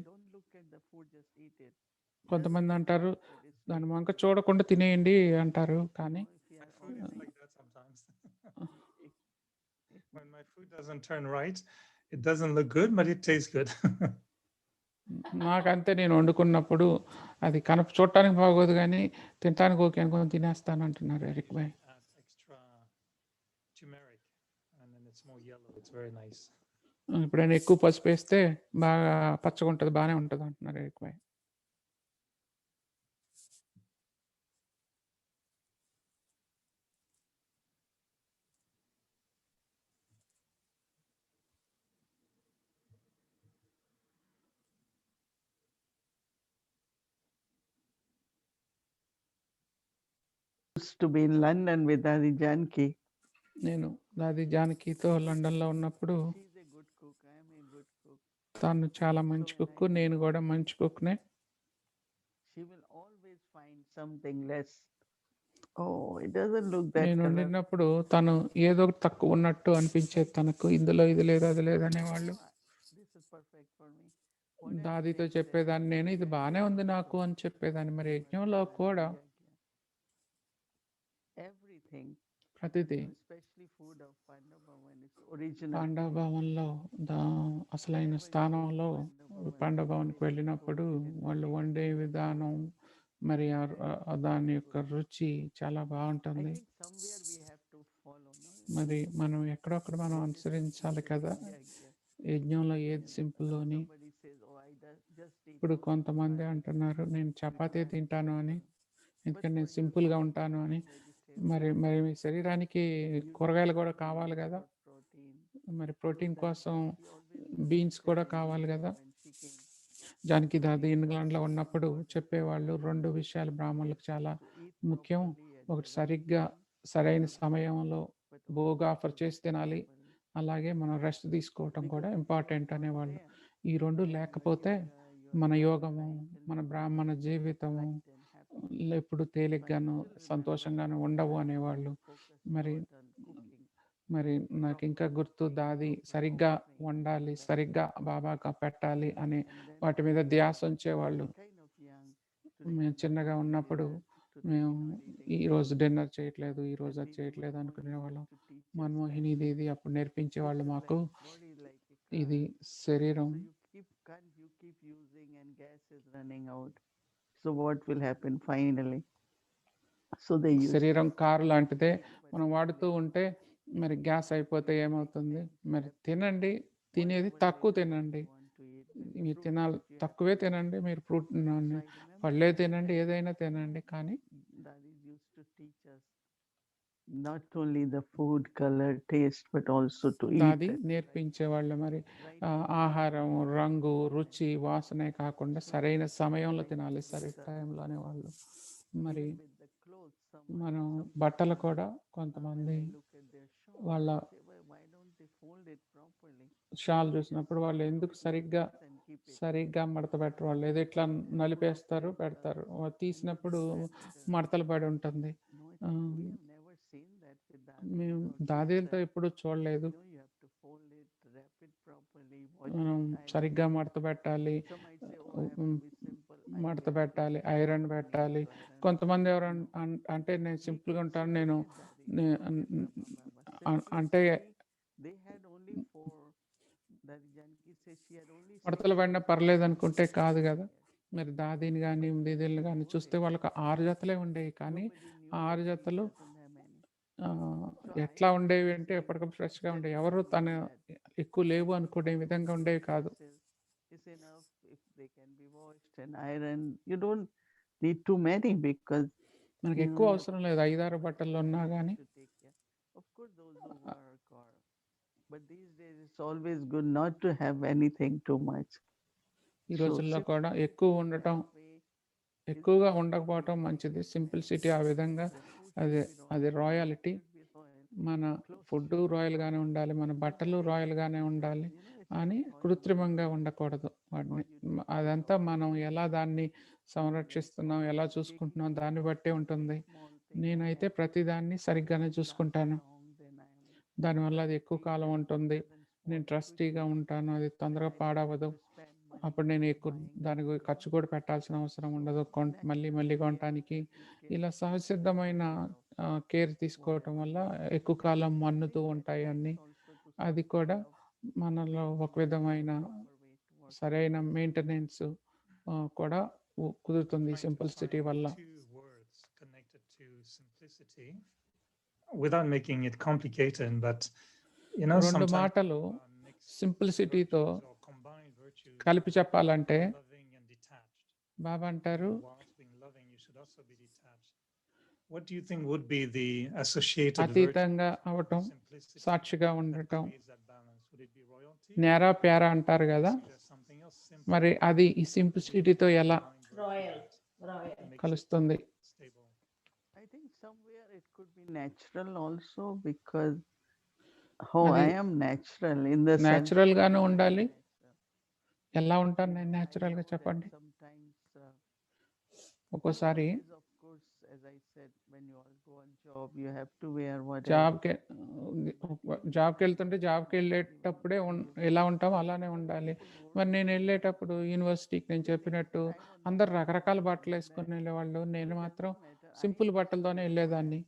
కొంతమంది అంటారు దాని వంక చూడకుండా తినేయండి అంటారు, కానీ when my food doesn't turn right, it doesn't look good, but it tastes good. నాకంతే, నేను వండుకున్నప్పుడు అది చూడటానికి బాగోదు కానీ తినటానికి ఓకే అనుకుని తినేస్తాను అంటున్నారు ఎరిక్ భాయ్. ఎప్పుడైనా ఎక్కువ పసుపు వేస్తే బాగా పచ్చగా ఉంటుంది, బాగానే ఉంటుంది అంటున్నారు Eric bhai. To be in London with Adi Janki. నేను దాది జానకితో లండన్లో ఉన్నప్పుడు తను చాలా మంచి కుక్, నేను కూడా మంచి కుక్నే. నేను వండినప్పుడు తను ఏదో ఒకటి తక్కువ ఉన్నట్టు అనిపించేది తనకు, ఇందులో ఇది లేదు అది లేదు అనేవాళ్ళు. దాదితో చెప్పేదాన్ని నేను, ఇది బాగానే ఉంది నాకు అని చెప్పేదాన్ని. మరి యజ్ఞంలో కూడా ప్రతిదీ పాండవ భవన్లో అసలైన స్థానంలో పాండవ భవన్కి వెళ్ళినప్పుడు వాళ్ళు వండే విధానం, మరి దాని యొక్క రుచి చాలా బాగుంటుంది. మరి మనం ఎక్కడొక్కడ మనం అనుసరించాలి కదా యజ్ఞంలో ఏది సింపుల్ అని. ఇప్పుడు కొంతమంది అంటున్నారు నేను చపాతీ తింటాను అని, ఎందుకంటే నేను సింపుల్గా ఉంటాను అని. మరి మరి మీ శరీరానికి కూరగాయలు కూడా కావాలి కదా, మరి ప్రోటీన్ కోసం బీన్స్ కూడా కావాలి కదా. జానకి దాది ఇంగ్లాండ్లో ఉన్నప్పుడు చెప్పేవాళ్ళు 2 విషయాలు బ్రాహ్మణులకు చాలా ముఖ్యం. ఒకటి సరిగ్గా సరైన సమయంలో భోగా ఆఫర్ చేసి తినాలి, అలాగే మనం రెస్ట్ తీసుకోవటం కూడా ఇంపార్టెంట్ అనేవాళ్ళు. ఈ 2 లేకపోతే మన యోగము, మన బ్రాహ్మణ జీవితము ఎప్పుడు తేలిగ్గాను సంతోషంగాను ఉండవు అనేవాళ్ళు. మరి మరి నాకు ఇంకా గుర్తు, దాది సరిగ్గా వండాలి, సరిగ్గా బాబాగా పెట్టాలి అని వాటి మీద ధ్యాస ఉంచేవాళ్ళు. మేము చిన్నగా ఉన్నప్పుడు మేము ఈరోజు డిన్నర్ చేయట్లేదు, ఈరోజు అది చేయట్లేదు అనుకునేవాళ్ళం. మన్మోహిని దీది అప్పుడు నేర్పించేవాళ్ళు మాకు, ఇది శరీరం You keep using and gas is running out. So what will happen finally? So they used శరీరం కారు లాంటిదే, మనం వాడుతూ ఉంటే మరి గ్యాస్ అయిపోతే ఏమవుతుంది? మరి తినండి, తినేది తక్కువ తినండి. మీరు తినాలి తక్కువే తినండి, మీరు ఫ్రూట్ పళ్ళే తినండి, ఏదైనా తినండి. కానీ daddies used to teach us not only the food, color, taste, but also to eat దాది it. నేర్పించేవాళ్ళు. మరి ఆహారం, రంగు, రుచి, వాసనే కాకుండా సరైన సమయంలో తినాలి, సరైన టైంలో అనేవాళ్ళు. మరి మనం బట్టలు కూడా కొంతమంది వాళ్ళ షాల్ చూసినప్పుడు వాళ్ళు ఎందుకు సరిగ్గా మడత పెట్టరు, వాళ్ళు ఏదో ఇట్లా నలిపేస్తారు, పెడతారు, తీసినప్పుడు మడతలు పడి ఉంటుంది. మేము దాదీలతో ఎప్పుడు చూడలేదు. మనం సరిగ్గా మడత పెట్టాలి, ఐరన్ పెట్టాలి. కొంతమంది ఎవరు అంటే నేను సింపుల్గా ఉంటాను, నేను అంటే మడతలు పడినా పర్లేదు అనుకుంటే కాదు కదా. మరి దాదీని కానీ దీదీని కానీ చూస్తే వాళ్ళకి 6 జతలే ఉండేవి, కానీ 6 జతలు ఎట్లా ఉండేవి అంటే ఎప్పటికప్పుడు ఫ్రెష్గా ఉండేవి. ఎవరు తన ఎక్కువ లేవు అనుకునే విధంగా ఉండేవి కాదు. మనకి ఎక్కువ అవసరం లేదు, 5-6 బట్టలు ఉన్నా కానీ. ఈ రోజుల్లో కూడా ఎక్కువగా ఉండకపోవటం మంచిది. సింప్లిసిటీ ఆ విధంగా, అది రాయల్టీ. మన ఫుడ్ రాయల్గానే ఉండాలి, మన బట్టలు రాయల్గానే ఉండాలి అని కృత్రిమంగా ఉండకూడదు వాటిని. అదంతా మనం ఎలా దాన్ని సంరక్షిస్తున్నాం, ఎలా చూసుకుంటున్నాం దాన్ని బట్టే ఉంటుంది. నేనైతే ప్రతిదాన్ని సరిగ్గానే చూసుకుంటాను, దానివల్ల అది ఎక్కువ కాలం ఉంటుంది. నేను ట్రస్టీగా ఉంటాను, అది తొందరగా పాడవదు. అప్పుడు నేను ఎక్కువ దానికి ఖర్చు కూడా పెట్టాల్సిన అవసరం ఉండదు మళ్ళీ కొనటానికి. ఇలా సహజసిద్ధమైన కేర్ తీసుకోవటం వల్ల ఎక్కువ కాలం మన్నుతూ ఉంటాయి అన్నీ. అది కూడా మనలో ఒక విధమైన సరైన మెయింటెనెన్స్ కూడా కుదురుతుంది సింప్లిసిటీ వల్ల. Without making it complicated, but రెండు మాటలు సింప్లిసిటీతో కలిపి చెప్పాలంటే బాబా అంటారు, what do you think would be the associated అతీతంగా అవటం, సాక్షిగా ఉండటం, నేరా ప్యారా అంటారు కదా. మరి అది ఈ సింప్లిసిటీతో ఎలా కలుస్తుంది? I think somewhere it could be natural also, because I am natural in the natural గానే ఉండాలి. ఎలా ఉంటాను నేను natural గా చెప్పండి? ఒక్కోసారి జాబ్కి వెళ్తుంటే జాబ్కి వెళ్ళేటప్పుడే ఎలా ఉంటామో అలానే ఉండాలి. మరి నేను వెళ్ళేటప్పుడు యూనివర్సిటీకి నేను చెప్పినట్టు అందరు రకరకాల బట్టలు వేసుకొని వెళ్ళేవాళ్ళు, నేను మాత్రం సింపుల్ బట్టలతోనే వెళ్ళేదాన్ని.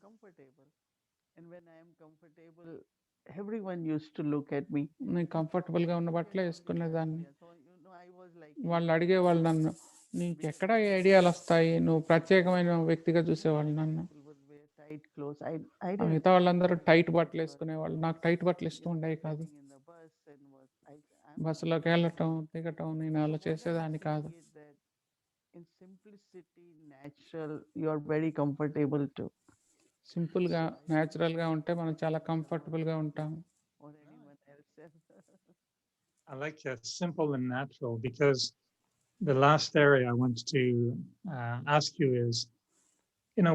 నేను కంఫర్టబుల్గా ఉన్న బట్టలే వేసుకునేదాన్ని. వాళ్ళు అడిగేవాళ్ళు నన్ను, నీకు ఎక్కడ ఐడియాలు వస్తాయి, నువ్వు ప్రత్యేకమైన వ్యక్తిగా చూసేవాళ్ళు నన్ను. మిగతా వాళ్ళందరూ టైట్ బట్టలు వేసుకునేవాళ్ళు, నాకు టైట్ బట్టలు ఇష్టం ఉండేవి కాదు. బస్సులోకి వెళ్ళటం దిగటం నేను అలా చేసేదాన్ని కాదు. సింపుల్గా న్యాచురల్గా ఉంటే మనం చాలా కంఫర్టబుల్గా ఉంటాం. I like simple and natural, because the last area I want to ask you is,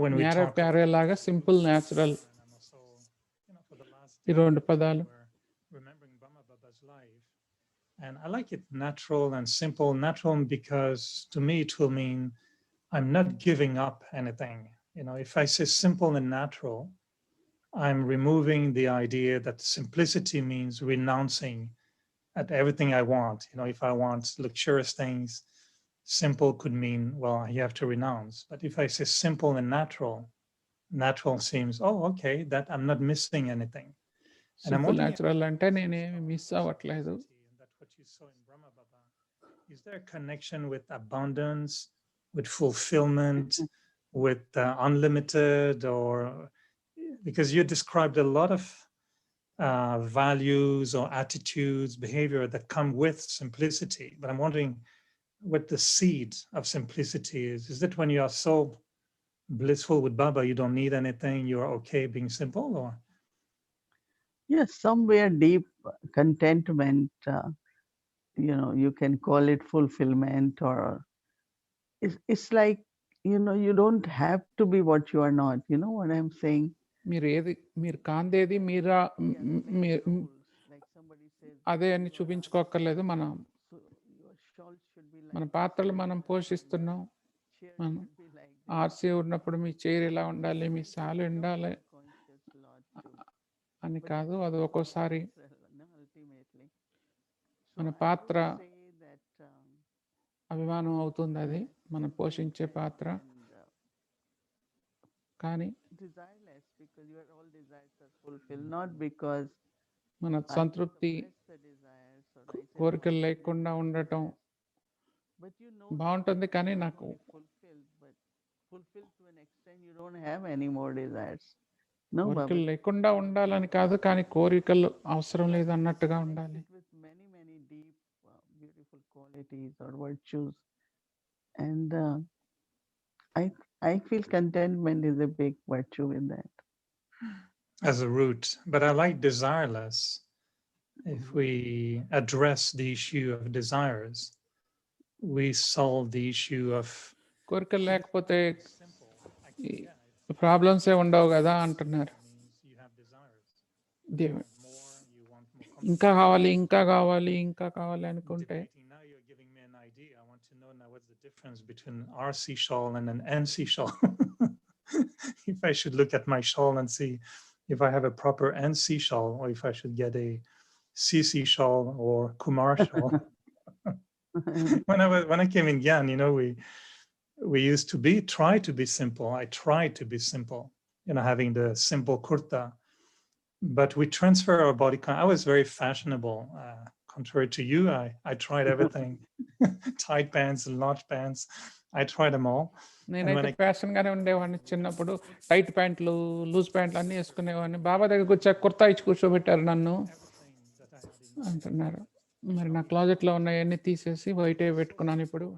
when we talk లాగా సింపుల్ న్యాచురల్, ఈ రెండు పదాలు remembering Brahma Baba's life, and I like it natural and simple. Natural because to me it will mean I'm not giving up anything. If I say simple and natural, I'm removing the idea that simplicity means renouncing at everything I want. If I want luxurious things, simple could mean, well, you have to renounce. But if I say simple and natural, natural seems, oh, okay, that I'm not missing anything. And I'm simple wondering, natural అంటే నేనేమి miss అవ్వట్లేదు. and that's what you saw in Brahma Baba. Is there a connection with abundance, with fulfillment, with unlimited, or because you described a lot of values or attitudes, behavior that come with simplicity. But I'm wondering what the seed of simplicity is. Is it when you are so blissful with Baba, you don't need anything, you're okay being simple, or? Yes, somewhere deep contentment, you can call it fulfillment, or it's like, you don't have to be what you are not. You know what I'm saying? మీరు కాందేది మీరా మీరు Like somebody says, అదే అని చూపించుకోక్కర్లేదు. so your shawl should be మన like పాత్రలు మనం పోషిస్తున్నాం. chair మనం should be like this. RC ఉన్నప్పుడు మీ chair ఇలా ఉండాలి, మీ సాలు ఉండాలి Conscious lot too. అని But కాదు. అది ఒక్కోసారి ultimately. So మన I పాత్ర would say that అభిమానం అవుతుంది. అది మనం పోషించే పాత్ర. and, కానీ desireless, because your all desires are fulfilled, not because మన I సంతృప్తి suppress the desires or I say, కోరికలు "No, I లేకుండా don't ఉండటం desire." But you know that బాగుంటుంది. కానీ not నాకు only fulfilled, but fulfilled to an extent you don't have any more desires. No, కోరికలు Baba. లేకుండా ఉండాలని కాదు, కానీ కోరికలు అవసరం లేదు అన్నట్టుగా ఉండాలి. With many, many deep, beautiful qualities or virtues, and I feel contentment is a big virtue in that. As a root, but I like desireless. If we address the issue of desires, we solve the issue of కోరికలు లేకపోతే simple. Problems ఏ ఉండవు కదా అంటున్నారు. Means you have desires. దేవుడు More, you want more. ఇంకా కావాలి, ఇంకా కావాలి, ఇంకా కావాలి అనుకుంటే Now you're giving me an idea. I want to know now what's the difference between an RC shawl and an NC shawl. If I should look at my shawl and see if I have a proper NC shawl, or if I should get a CC shawl or Kumar shawl. When I came in Gyan, we used to try to be simple. I tried to be simple, having the simple kurta. But we transfer our body. I was very fashionable. Contrary to you, I tried everything. Tight pants and large pants. I tried them all. నేనైతే fashion గానే ఉండేవాడిని. చిన్నప్పుడు tight ప్యాంట్లు, loose ప్యాంట్లు అన్ని వేసుకునేవాడిని. బాబా దగ్గరకు వచ్చా కుర్తా ఇచ్చి కూర్చోబెట్టారు నన్ను అంటున్నారు. మరి నా క్లాజెట్ లో ఉన్నాయన్నీ తీసేసి వైట్ పెట్టుకున్నాను ఇప్పుడు.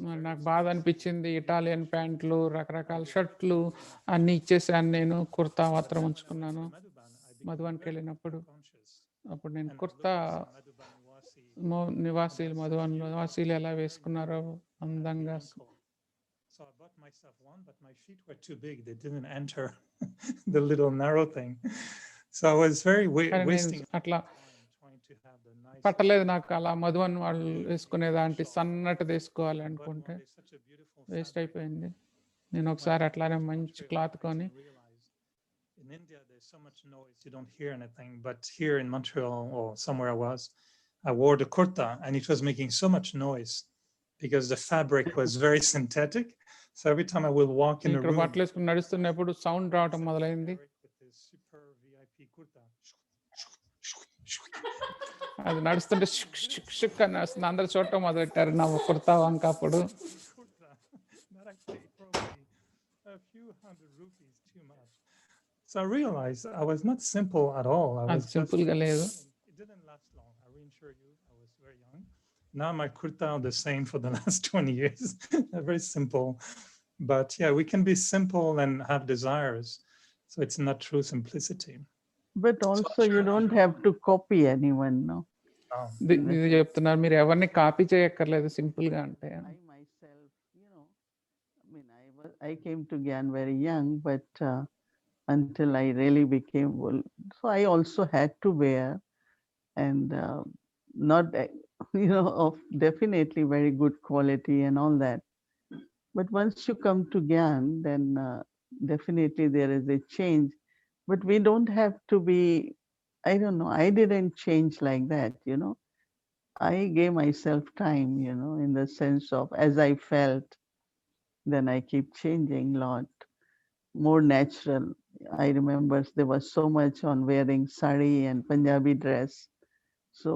మరి నాకు బాధ అనిపించింది. ఇటాలియన్ ప్యాంట్లు, రకరకాల షర్ట్లు అన్ని ఇచ్చేసాను. నేను కుర్తా మాత్రం ఉంచుకున్నాను. మధువన్కి వెళ్ళినప్పుడు అప్పుడు నేను కుర్తా నివాసీలు నివాసీలు ఎలా వేసుకున్నారో అందంగా. So I bought myself one, but my feet were too big. They didn't enter the little narrow thing. So I was very wasting అట్లా trying to have the nice. పట్టలేదు నాకు అలా మధువన్ వాళ్ళు వేసుకునేదాంటి సన్నటి వేసుకోవాలి అనుకుంటే వేస్ట్ అయిపోయింది. నేను ఒకసారి అట్లానే మంచి క్లాత్ కొని. In India, there's so much noise, you don't hear anything. But here in Montreal or somewhere I wore the kurta and it was making so much noise because the fabric was very synthetic. So every time I will walk in a room, బట్టలు వేసుకుని నడుస్తున్నప్పుడు sound రావటం మొదలైంది. అది నడుస్తుంటే shook అని వస్తుంది. అందరు చూడటం మొదలెట్టారు నా కుర్తా వంక. అప్పుడు a few hundred rupees too much. So I realized I was not simple at all. అది సింపుల్ గా లేదు. It didn't last long. I reassure you, I was very young. Now my kurta are the same for the last 20 years. They're very simple. But yeah, we can be simple and have desires. So it's not true simplicity. But also you don't have to copy anyone, no? ఇది చెప్తున్నారు, మీరు ఎవరిని copy చేయక్కర్లేదు simple గా అంటే. I myself, I came to Gyan very young, but until I really became, so I also had to wear, and not, of definitely very good quality and all that. But once you come to Gyan, then definitely there is a change. But we don't have to be, I don't know, I didn't change like that, I gave myself time, in the sense of as I felt, then I keep changing lot, more natural. I remember there was so much on wearing sari and Punjabi dress. So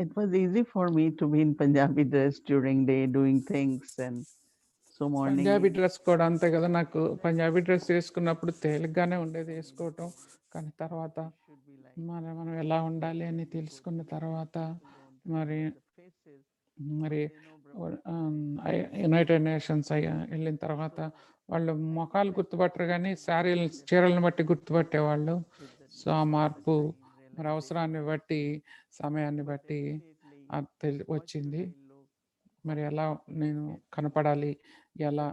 it was easy for me to be in Punjabi dress during day doing things, and so morning Punjabi dress కూడా అంతే కదా, నాకు Punjabi dress వేసుకున్నప్పుడు తేలిగ్గానే ఉండేది వేసుకోవటం, కానీ తర్వాత మనం ఎలా ఉండాలి అని తెలుసుకున్న తర్వాత మరి మరి యునైటెడ్ నేషన్స్ వెళ్ళిన తర్వాత వాళ్ళు ముఖాలు గుర్తుపట్టరు కానీ శారీలు చీరలను బట్టి గుర్తుపట్టేవాళ్ళు. సో ఆ మార్పు మరి అవసరాన్ని బట్టి సమయాన్ని బట్టి వచ్చింది. మరి ఎలా నేను కనపడాలి, ఎలా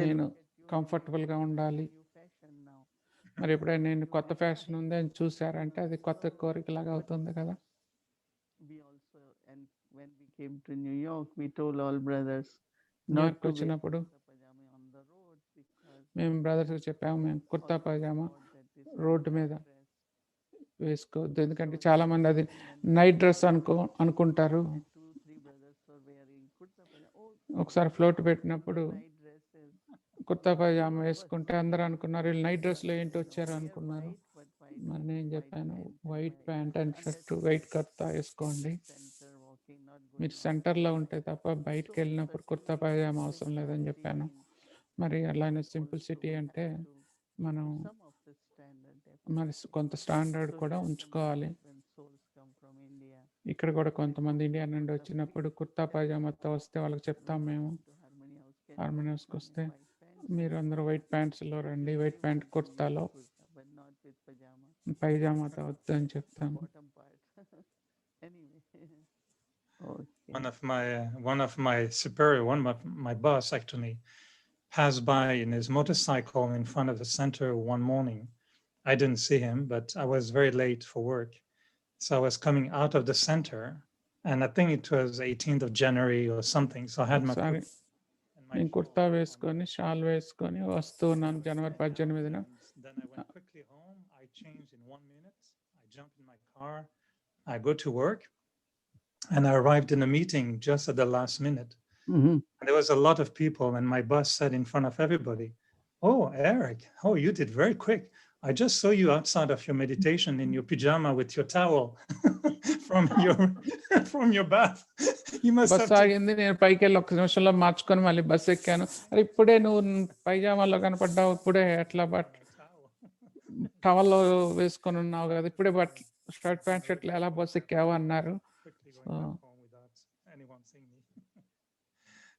నేను కంఫర్టబుల్గా ఉండాలి. మరి ఎప్పుడైనా నేను కొత్త ఫ్యాషన్ ఉంది అని చూసారంటే అది కొత్త కోరికలాగా అవుతుంది కదా. న్యూయార్క్ వచ్చినప్పుడు మేము బ్రదర్స్ చెప్పాము, మేము కుర్తా పైజామా రోడ్డు మీద వేసుకోవద్దు, ఎందుకంటే చాలా మంది అది నైట్ డ్రెస్ అనుకుంటారు. ఒకసారి ఫ్లోట్ పెట్టినప్పుడు కుర్తా పైజామా వేసుకుంటే అందరూ అనుకున్నారు వీళ్ళు నైట్ డ్రెస్లో ఏంటి వచ్చారు అనుకున్నారు. మరి నేను చెప్పాను white pant and shirt white kurta వేసుకోండి, మీరు సెంటర్లో ఉంటే తప్ప బయటకు వెళ్ళినప్పుడు కుర్తా పైజామా అవసరం లేదని చెప్పాను. మరి అలానే సింప్లిసిటీ అంటే మనం మరి కొంత స్టాండర్డ్ కూడా ఉంచుకోవాలి. ఇక్కడ కూడా కొంతమంది ఇండియా నుండి వచ్చినప్పుడు కుర్తా పైజామాతో వస్తే వాళ్ళకి చెప్తాం, మేము హార్మోనియస్కి వస్తే మీరు అందరూ వైట్ ప్యాంట్స్లో రండి, వైట్ ప్యాంట్ కుర్తాలో, పైజామాతో వద్దు అని చెప్తాము. One of my superior, one of my boss actually passed by in his motorcycle in front of the center one morning. I didn't see him, but I was very late for work. So I was coming out of the center, and I think it was 18th of January or something. So I had my నేను కుర్తా వేసుకొని shawl వేసుకొని వస్తున్నాను జనవరి 18న. Then I went quickly home. I changed in 1 minute. I jumped in my car. I go to work, and I arrived in a meeting just at the last minute. Mm-hmm. And there was a lot of people, and my boss said in front of everybody, "Oh, Eric, oh, you did very quick. I just saw you outside of your meditation in your pajama with your towel from your bath. You must have." Bus ఆగింది, నేను పైకి వెళ్ళి 1 నిమిషంలో మార్చుకొని మళ్ళీ bus ఎక్కాను. అరే ఇప్పుడే నువ్వు పైజామాలో కనపడ్డావు, ఇప్పుడే ఎట్లా టవల్లో వేసుకొని ఉన్నావు కదా, ఇప్పుడే షర్ట్ ప్యాంట్ షర్ట్లు ఎలా బస్ ఎక్కావు అన్నారు.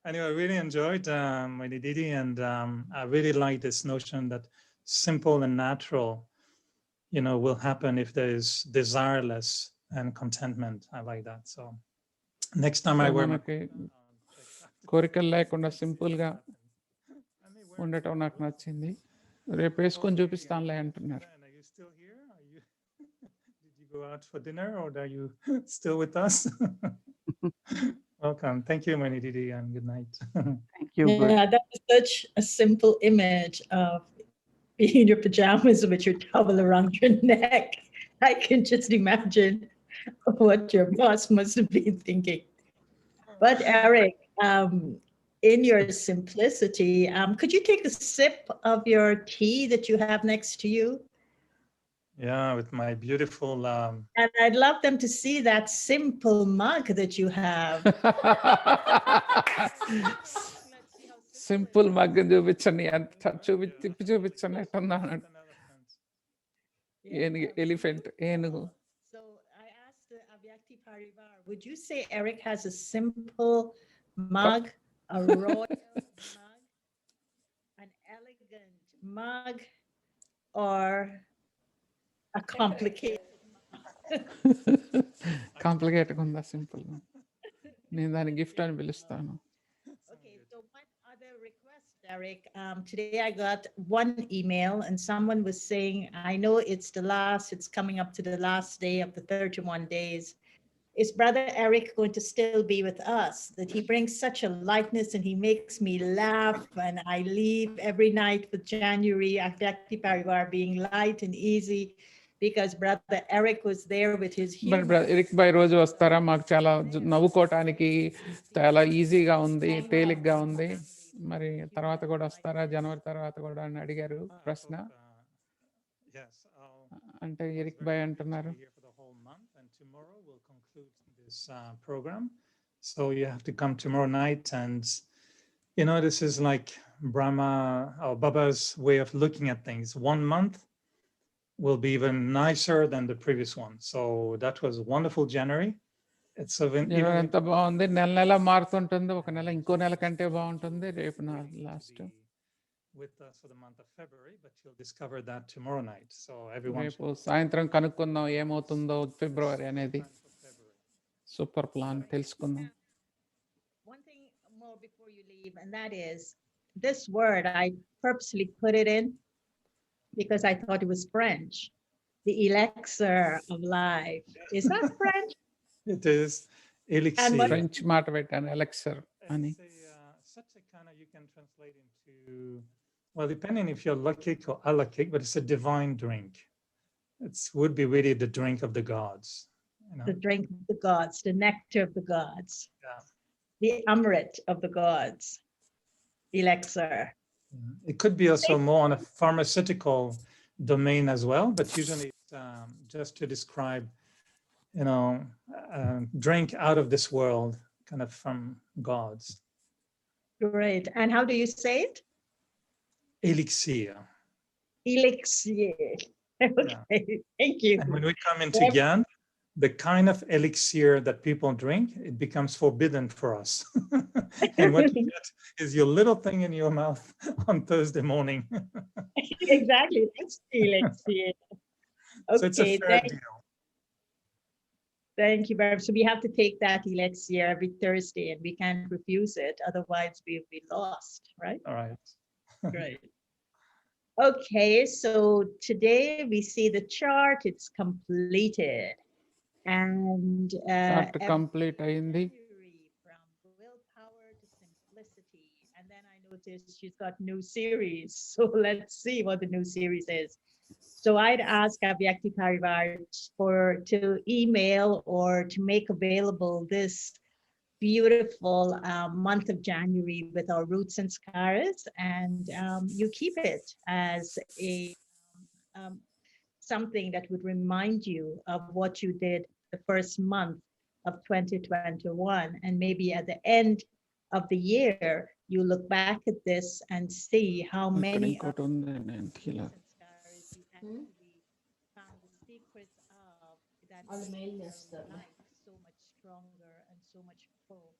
Anyway, I really enjoyed my Didi, and I really like this notion that simple and natural, will happen if there is desireless and contentment. I like that. So next time I wear కోరికలు లేకుండా simple గా ఉండటం నాకు నచ్చింది. రేపు వేసుకొని చూపిస్తానులే అంటున్నారు. Are you still here? Did you go out for dinner, or are you still with us? Welcome. Thank you, Mani Didi, and good night. Thank you. Yeah, that was such a simple image of being in your pajamas with your towel around your neck. I can just imagine what your boss must have been thinking. But Eric, in your simplicity, could you take a sip of your tea that you have next to you? Yeah, with my beautiful... And I'd love them to see that simple mug that you have. Simple mug చూపించండి, తిప్పి చూపించండి ఎట్టుందా అన్నట్టు. Elephant, ఏనుగు. So I asked Avyakti Parivar, would you say Eric has a simple mug, a royal mug, an elegant mug, or a complicated కాంప్లికేట్గా ఉందా simple? నేను దాన్ని gift అని పిలుస్తాను. Okay, so one other request, Eric. Today I got one email and someone was saying, I know it's coming up to the last day of the 31 days. Is Brother Eric going to still be with us? That he brings such a lightness and he makes me laugh, and I leave every night with January, Avyakti Parivar being light and easy. because Brother Eric was there with his but humor. Eric bhai రోజు వస్తారా? మాకు చాలా నవ్వుకోవటానికి చాలా ఈజీగా ఉంది, తేలిగ్గా ఉంది. మరి తర్వాత కూడా వస్తారా, జనవరి తర్వాత కూడా అని అడిగారు ప్రశ్న. Yes, అంటే ఎరిక్ బై అంటున్నారు here for the whole month, and tomorrow we'll conclude this program. So you have to come tomorrow night, and you know, this is like Brahma or Baba's way of looking at things. 1 month will be even nicer than the previous one. So that was wonderful January. It's జనవరి ఎంత బాగుంది, నెల నెల మారుతుంటుంది. ఒక నెల ఇంకో నెల కంటే బాగుంటుంది. రేపు నా last with us for the month of February, but you'll discover that tomorrow night. So everyone రేపు సాయంత్రం కనుక్కుందాం ఏమవుతుందో ఫిబ్రవరి అనేది. సూపర్ ప్లాన్ తెలుసుకుందాం. One thing more before you leave, and that is this word, I purposely put it in because I thought it was French. The elixir of life. Is that French? It is elixir. French మాట పెట్టాను, elixir అని. Such a kind of, you can translate into, well, depending if you're lakik or alakik, but it's a divine drink. It would be really the drink of the gods. You know? The drink of the gods, the nectar of the gods. Yeah. The amrit of the gods. Elixir. It could be also more on a pharmaceutical domain as well, but usually it's just to describe, you know, drink out of this world, kind of from gods. Great. And how do you say it? Elixir. Elixir. Okay, thank you. And when we come into Gyan, the kind of elixir that people drink, it becomes forbidden for us. And what you get is your little thing in your mouth on Thursday morning. Exactly, that's elixir. Okay, so it's a fair deal. Thank you very much. So we have to take that elixir every Thursday and we can't refuse it. Otherwise we'll be lost, right? All right. Great. Okay, so today we see the chart, it's completed. And chart complete అయింది. from willpower to simplicity. And then I noticed she's got new series. So let's see what the new series is. So I'd ask Avyakti Parivar to email or to make available this beautiful month of January with our roots and scars, and you keep it as a something that would remind you of what you did the first month of 2021, and maybe at the end of the year you look back at this and see how many of the scars you actually found the secrets of that made your life so much stronger and so much full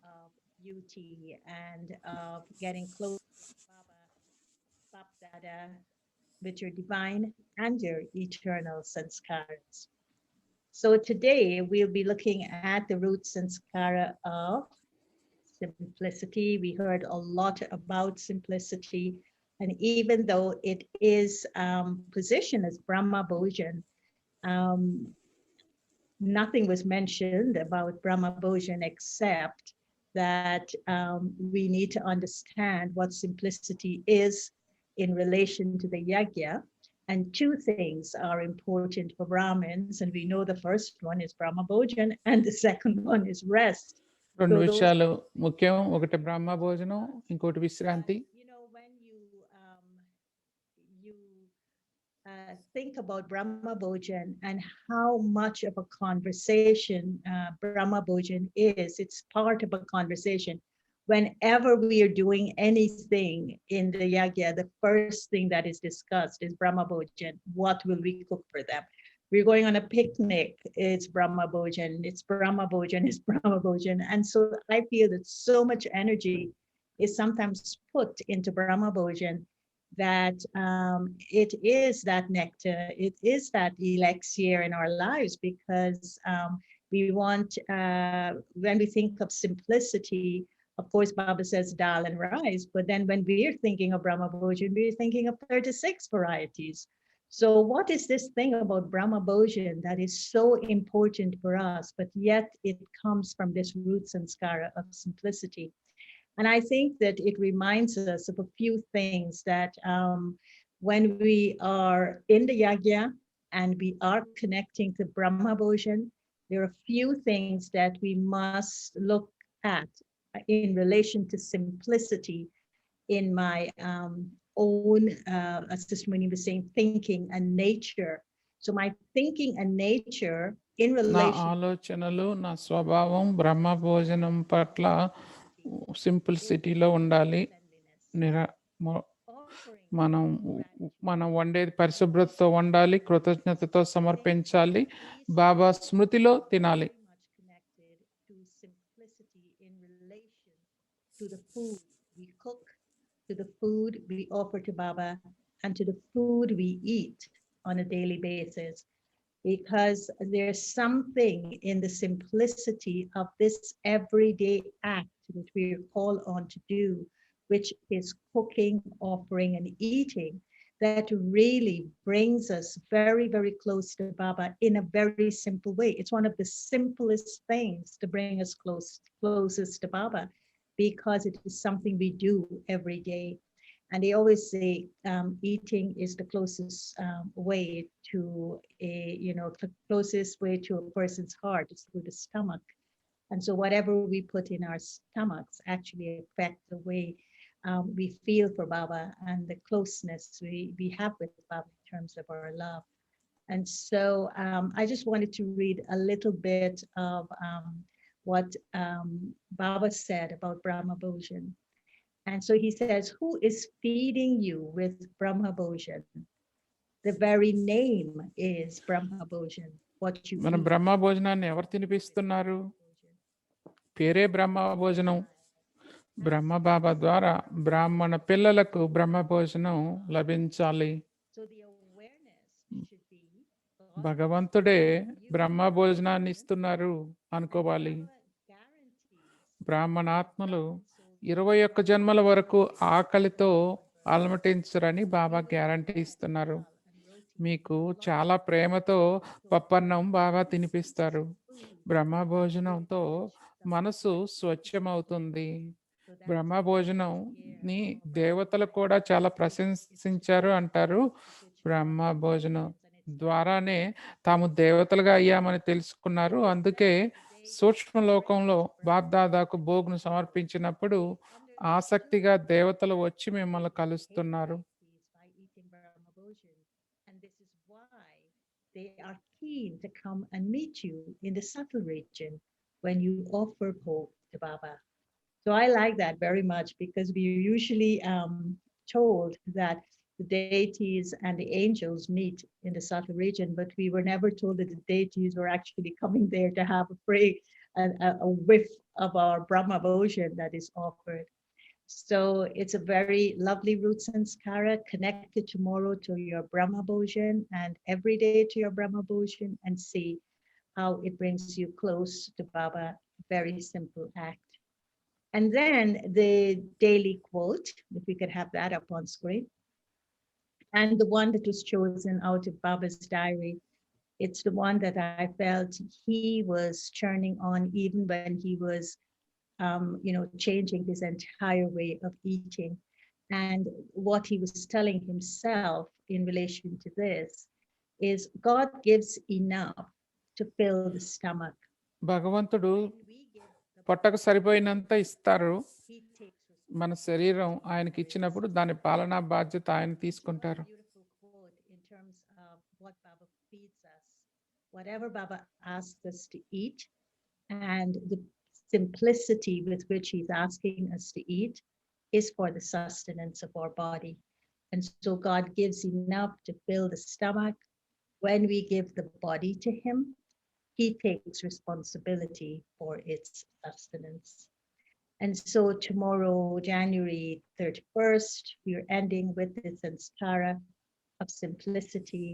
of beauty and of getting close to Baba, Bap Dada, with your divine and your eternal sanskaras. So today we'll be looking at the root sanskara of simplicity. We heard a lot about simplicity, and even though it is positioned as Brahma Bhojan, nothing was mentioned about Brahma Bhojan except that we need to understand what simplicity is in relation to the yajna. And two things are important for Brahmins, and we know the first one is Brahma Bhojan and the second one is rest. రెండు విషయాలు ముఖ్యం, ఒకటి బ్రహ్మ భోజనం, ఇంకోటి విశ్రాంతి. You know, when you think about Brahma Bhojan and how much of a conversation Brahma Bhojan is, it's part of a conversation. Whenever we are doing anything in the yajna, the first thing that is discussed is Brahma Bhojan. What will we cook for them? We're going on a picnic, it's Brahma Bhojan, it's Brahma Bhojan, it's Brahma Bhojan. And so I feel that so much energy is sometimes put into Brahma Bhojan that it is that nectar, it is that elixir in our lives, because we want, when we think of simplicity, of course, Baba says dal and rice, but then when we're thinking of Brahma Bhojan, we're thinking of 36 varieties. So what is this thing about Brahma Bhojan that is so important for us, but yet it comes from this root sanskara of simplicity? And I think that it reminds us of a few things that when we are in the yajna and we are connecting to Brahma Bhojan, there are a few things that we must look at in relation to simplicity in my own, as Sister Muni was saying, thinking and nature. So my thinking and nature in నా relation ఆలోచనలు నా స్వభావం బ్రహ్మ భోజనం పట్ల సింప్లిసిటీలో ఉండాలి. మనం మనం వండేది పరిశుభ్రతతో వండాలి, కృతజ్ఞతతో సమర్పించాలి, బాబా స్మృతిలో తినాలి. to the food we cook, to the food we offer to Baba, and to the food we eat on a daily basis. Because there's something in the simplicity of this everyday act that we're called on to do, which is cooking, offering, and eating, that really brings us very, very close to Baba in a very simple way. It's one of the simplest things to bring us closest to Baba, because it is something we do every day. And they always say eating is the closest way to the closest way to a person's heart is through the stomach. And so whatever we put in our stomachs actually affect the way we feel for Baba and the closeness we have with Baba in terms of our love. And so I just wanted to read a little bit of what Baba said about Brahma Bhojan. And so he says, who is feeding you with Brahma Bhojan? The very name is Brahma Bhojan, what you మన eat. బ్రహ్మ భోజనాన్ని ఎవరు తినిపిస్తున్నారు? పేరే బ్రహ్మ భోజనం. బ్రహ్మ బాబా ద్వారా బ్రాహ్మణ పిల్లలకు బ్రహ్మ భోజనం లభించాలి. భగవంతుడే బ్రహ్మ భోజనాన్ని ఇస్తున్నారు అనుకోవాలి. బ్రాహ్మణాత్మలు 21 జన్మల వరకు ఆకలితో అలమటించరని బాబా గ్యారంటీ ఇస్తున్నారు. మీకు చాలా ప్రేమతో పప్పన్నం బాబా తినిపిస్తారు. బ్రహ్మ భోజనంతో మనసు స్వచ్ఛమవుతుంది. బ్రహ్మ భోజనంని దేవతలు కూడా చాలా ప్రశంసించారు అంటారు. బ్రహ్మ భోజనం ద్వారానే తాము దేవతలుగా అయ్యామని తెలుసుకున్నారు. అందుకే సూక్ష్మ లోకంలో బాప్దాదాకు భోగ్ను సమర్పించినప్పుడు ఆసక్తిగా దేవతలు వచ్చి మిమ్మల్ని కలుస్తున్నారు. They are keen to come and meet you in the subtle region when you offer bhog to Baba. So I like that very much, because we are usually told that the deities and the angels meet in the subtle region, but we were never told that the deities were actually coming there to have a whiff of our Brahma Bhojan that is offered. So it's a very lovely root sanskara. Connected tomorrow to your Brahma Bhojan and every day to your Brahma Bhojan, and see how it brings you close to Baba. Very simple act. And then the daily quote, if we could have that up on screen. And the one that was chosen out of Baba's diary, it's the one that I felt he was churning on even when he was changing his entire way of eating. And what he was telling himself in relation to this is God gives enough to fill the stomach. భగవంతుడు పొట్టకు సరిపోయినంత ఇస్తారు. మన శరీరం ఆయనకి ఇచ్చినప్పుడు దాని పాలనా బాధ్యత ఆయన తీసుకుంటారు. Whatever Baba asks us to eat, and the simplicity with which he's asking us to eat is for the sustenance of our body. And so God gives enough to fill the stomach. When we give the body to him, he takes responsibility for its sustenance. And so tomorrow, January 31st, we're ending with the sanskara of simplicity,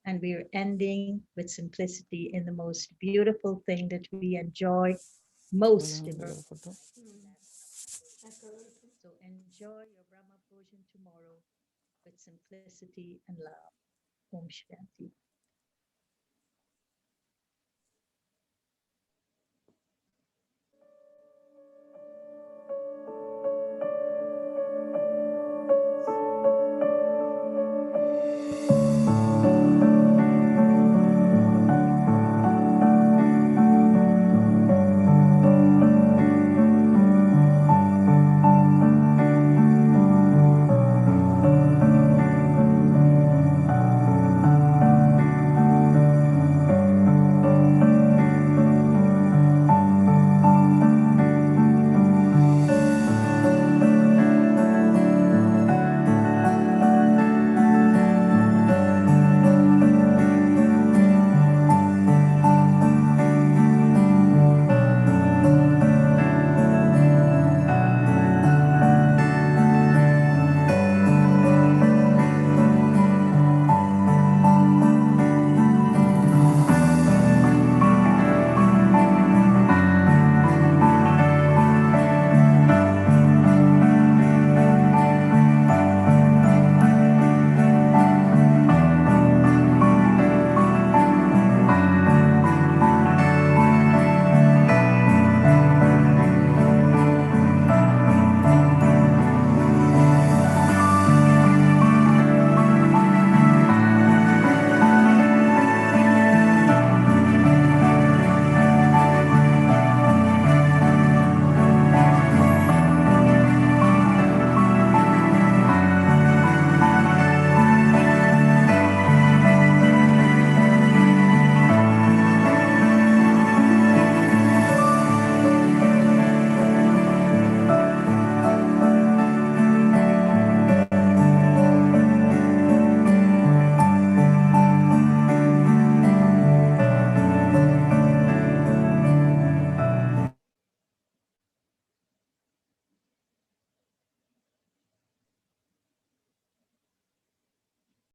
and we're ending with simplicity in the most beautiful thing that we enjoy most in our life. So enjoy your Brahma Bhojan tomorrow with simplicity and love. Om Shanti.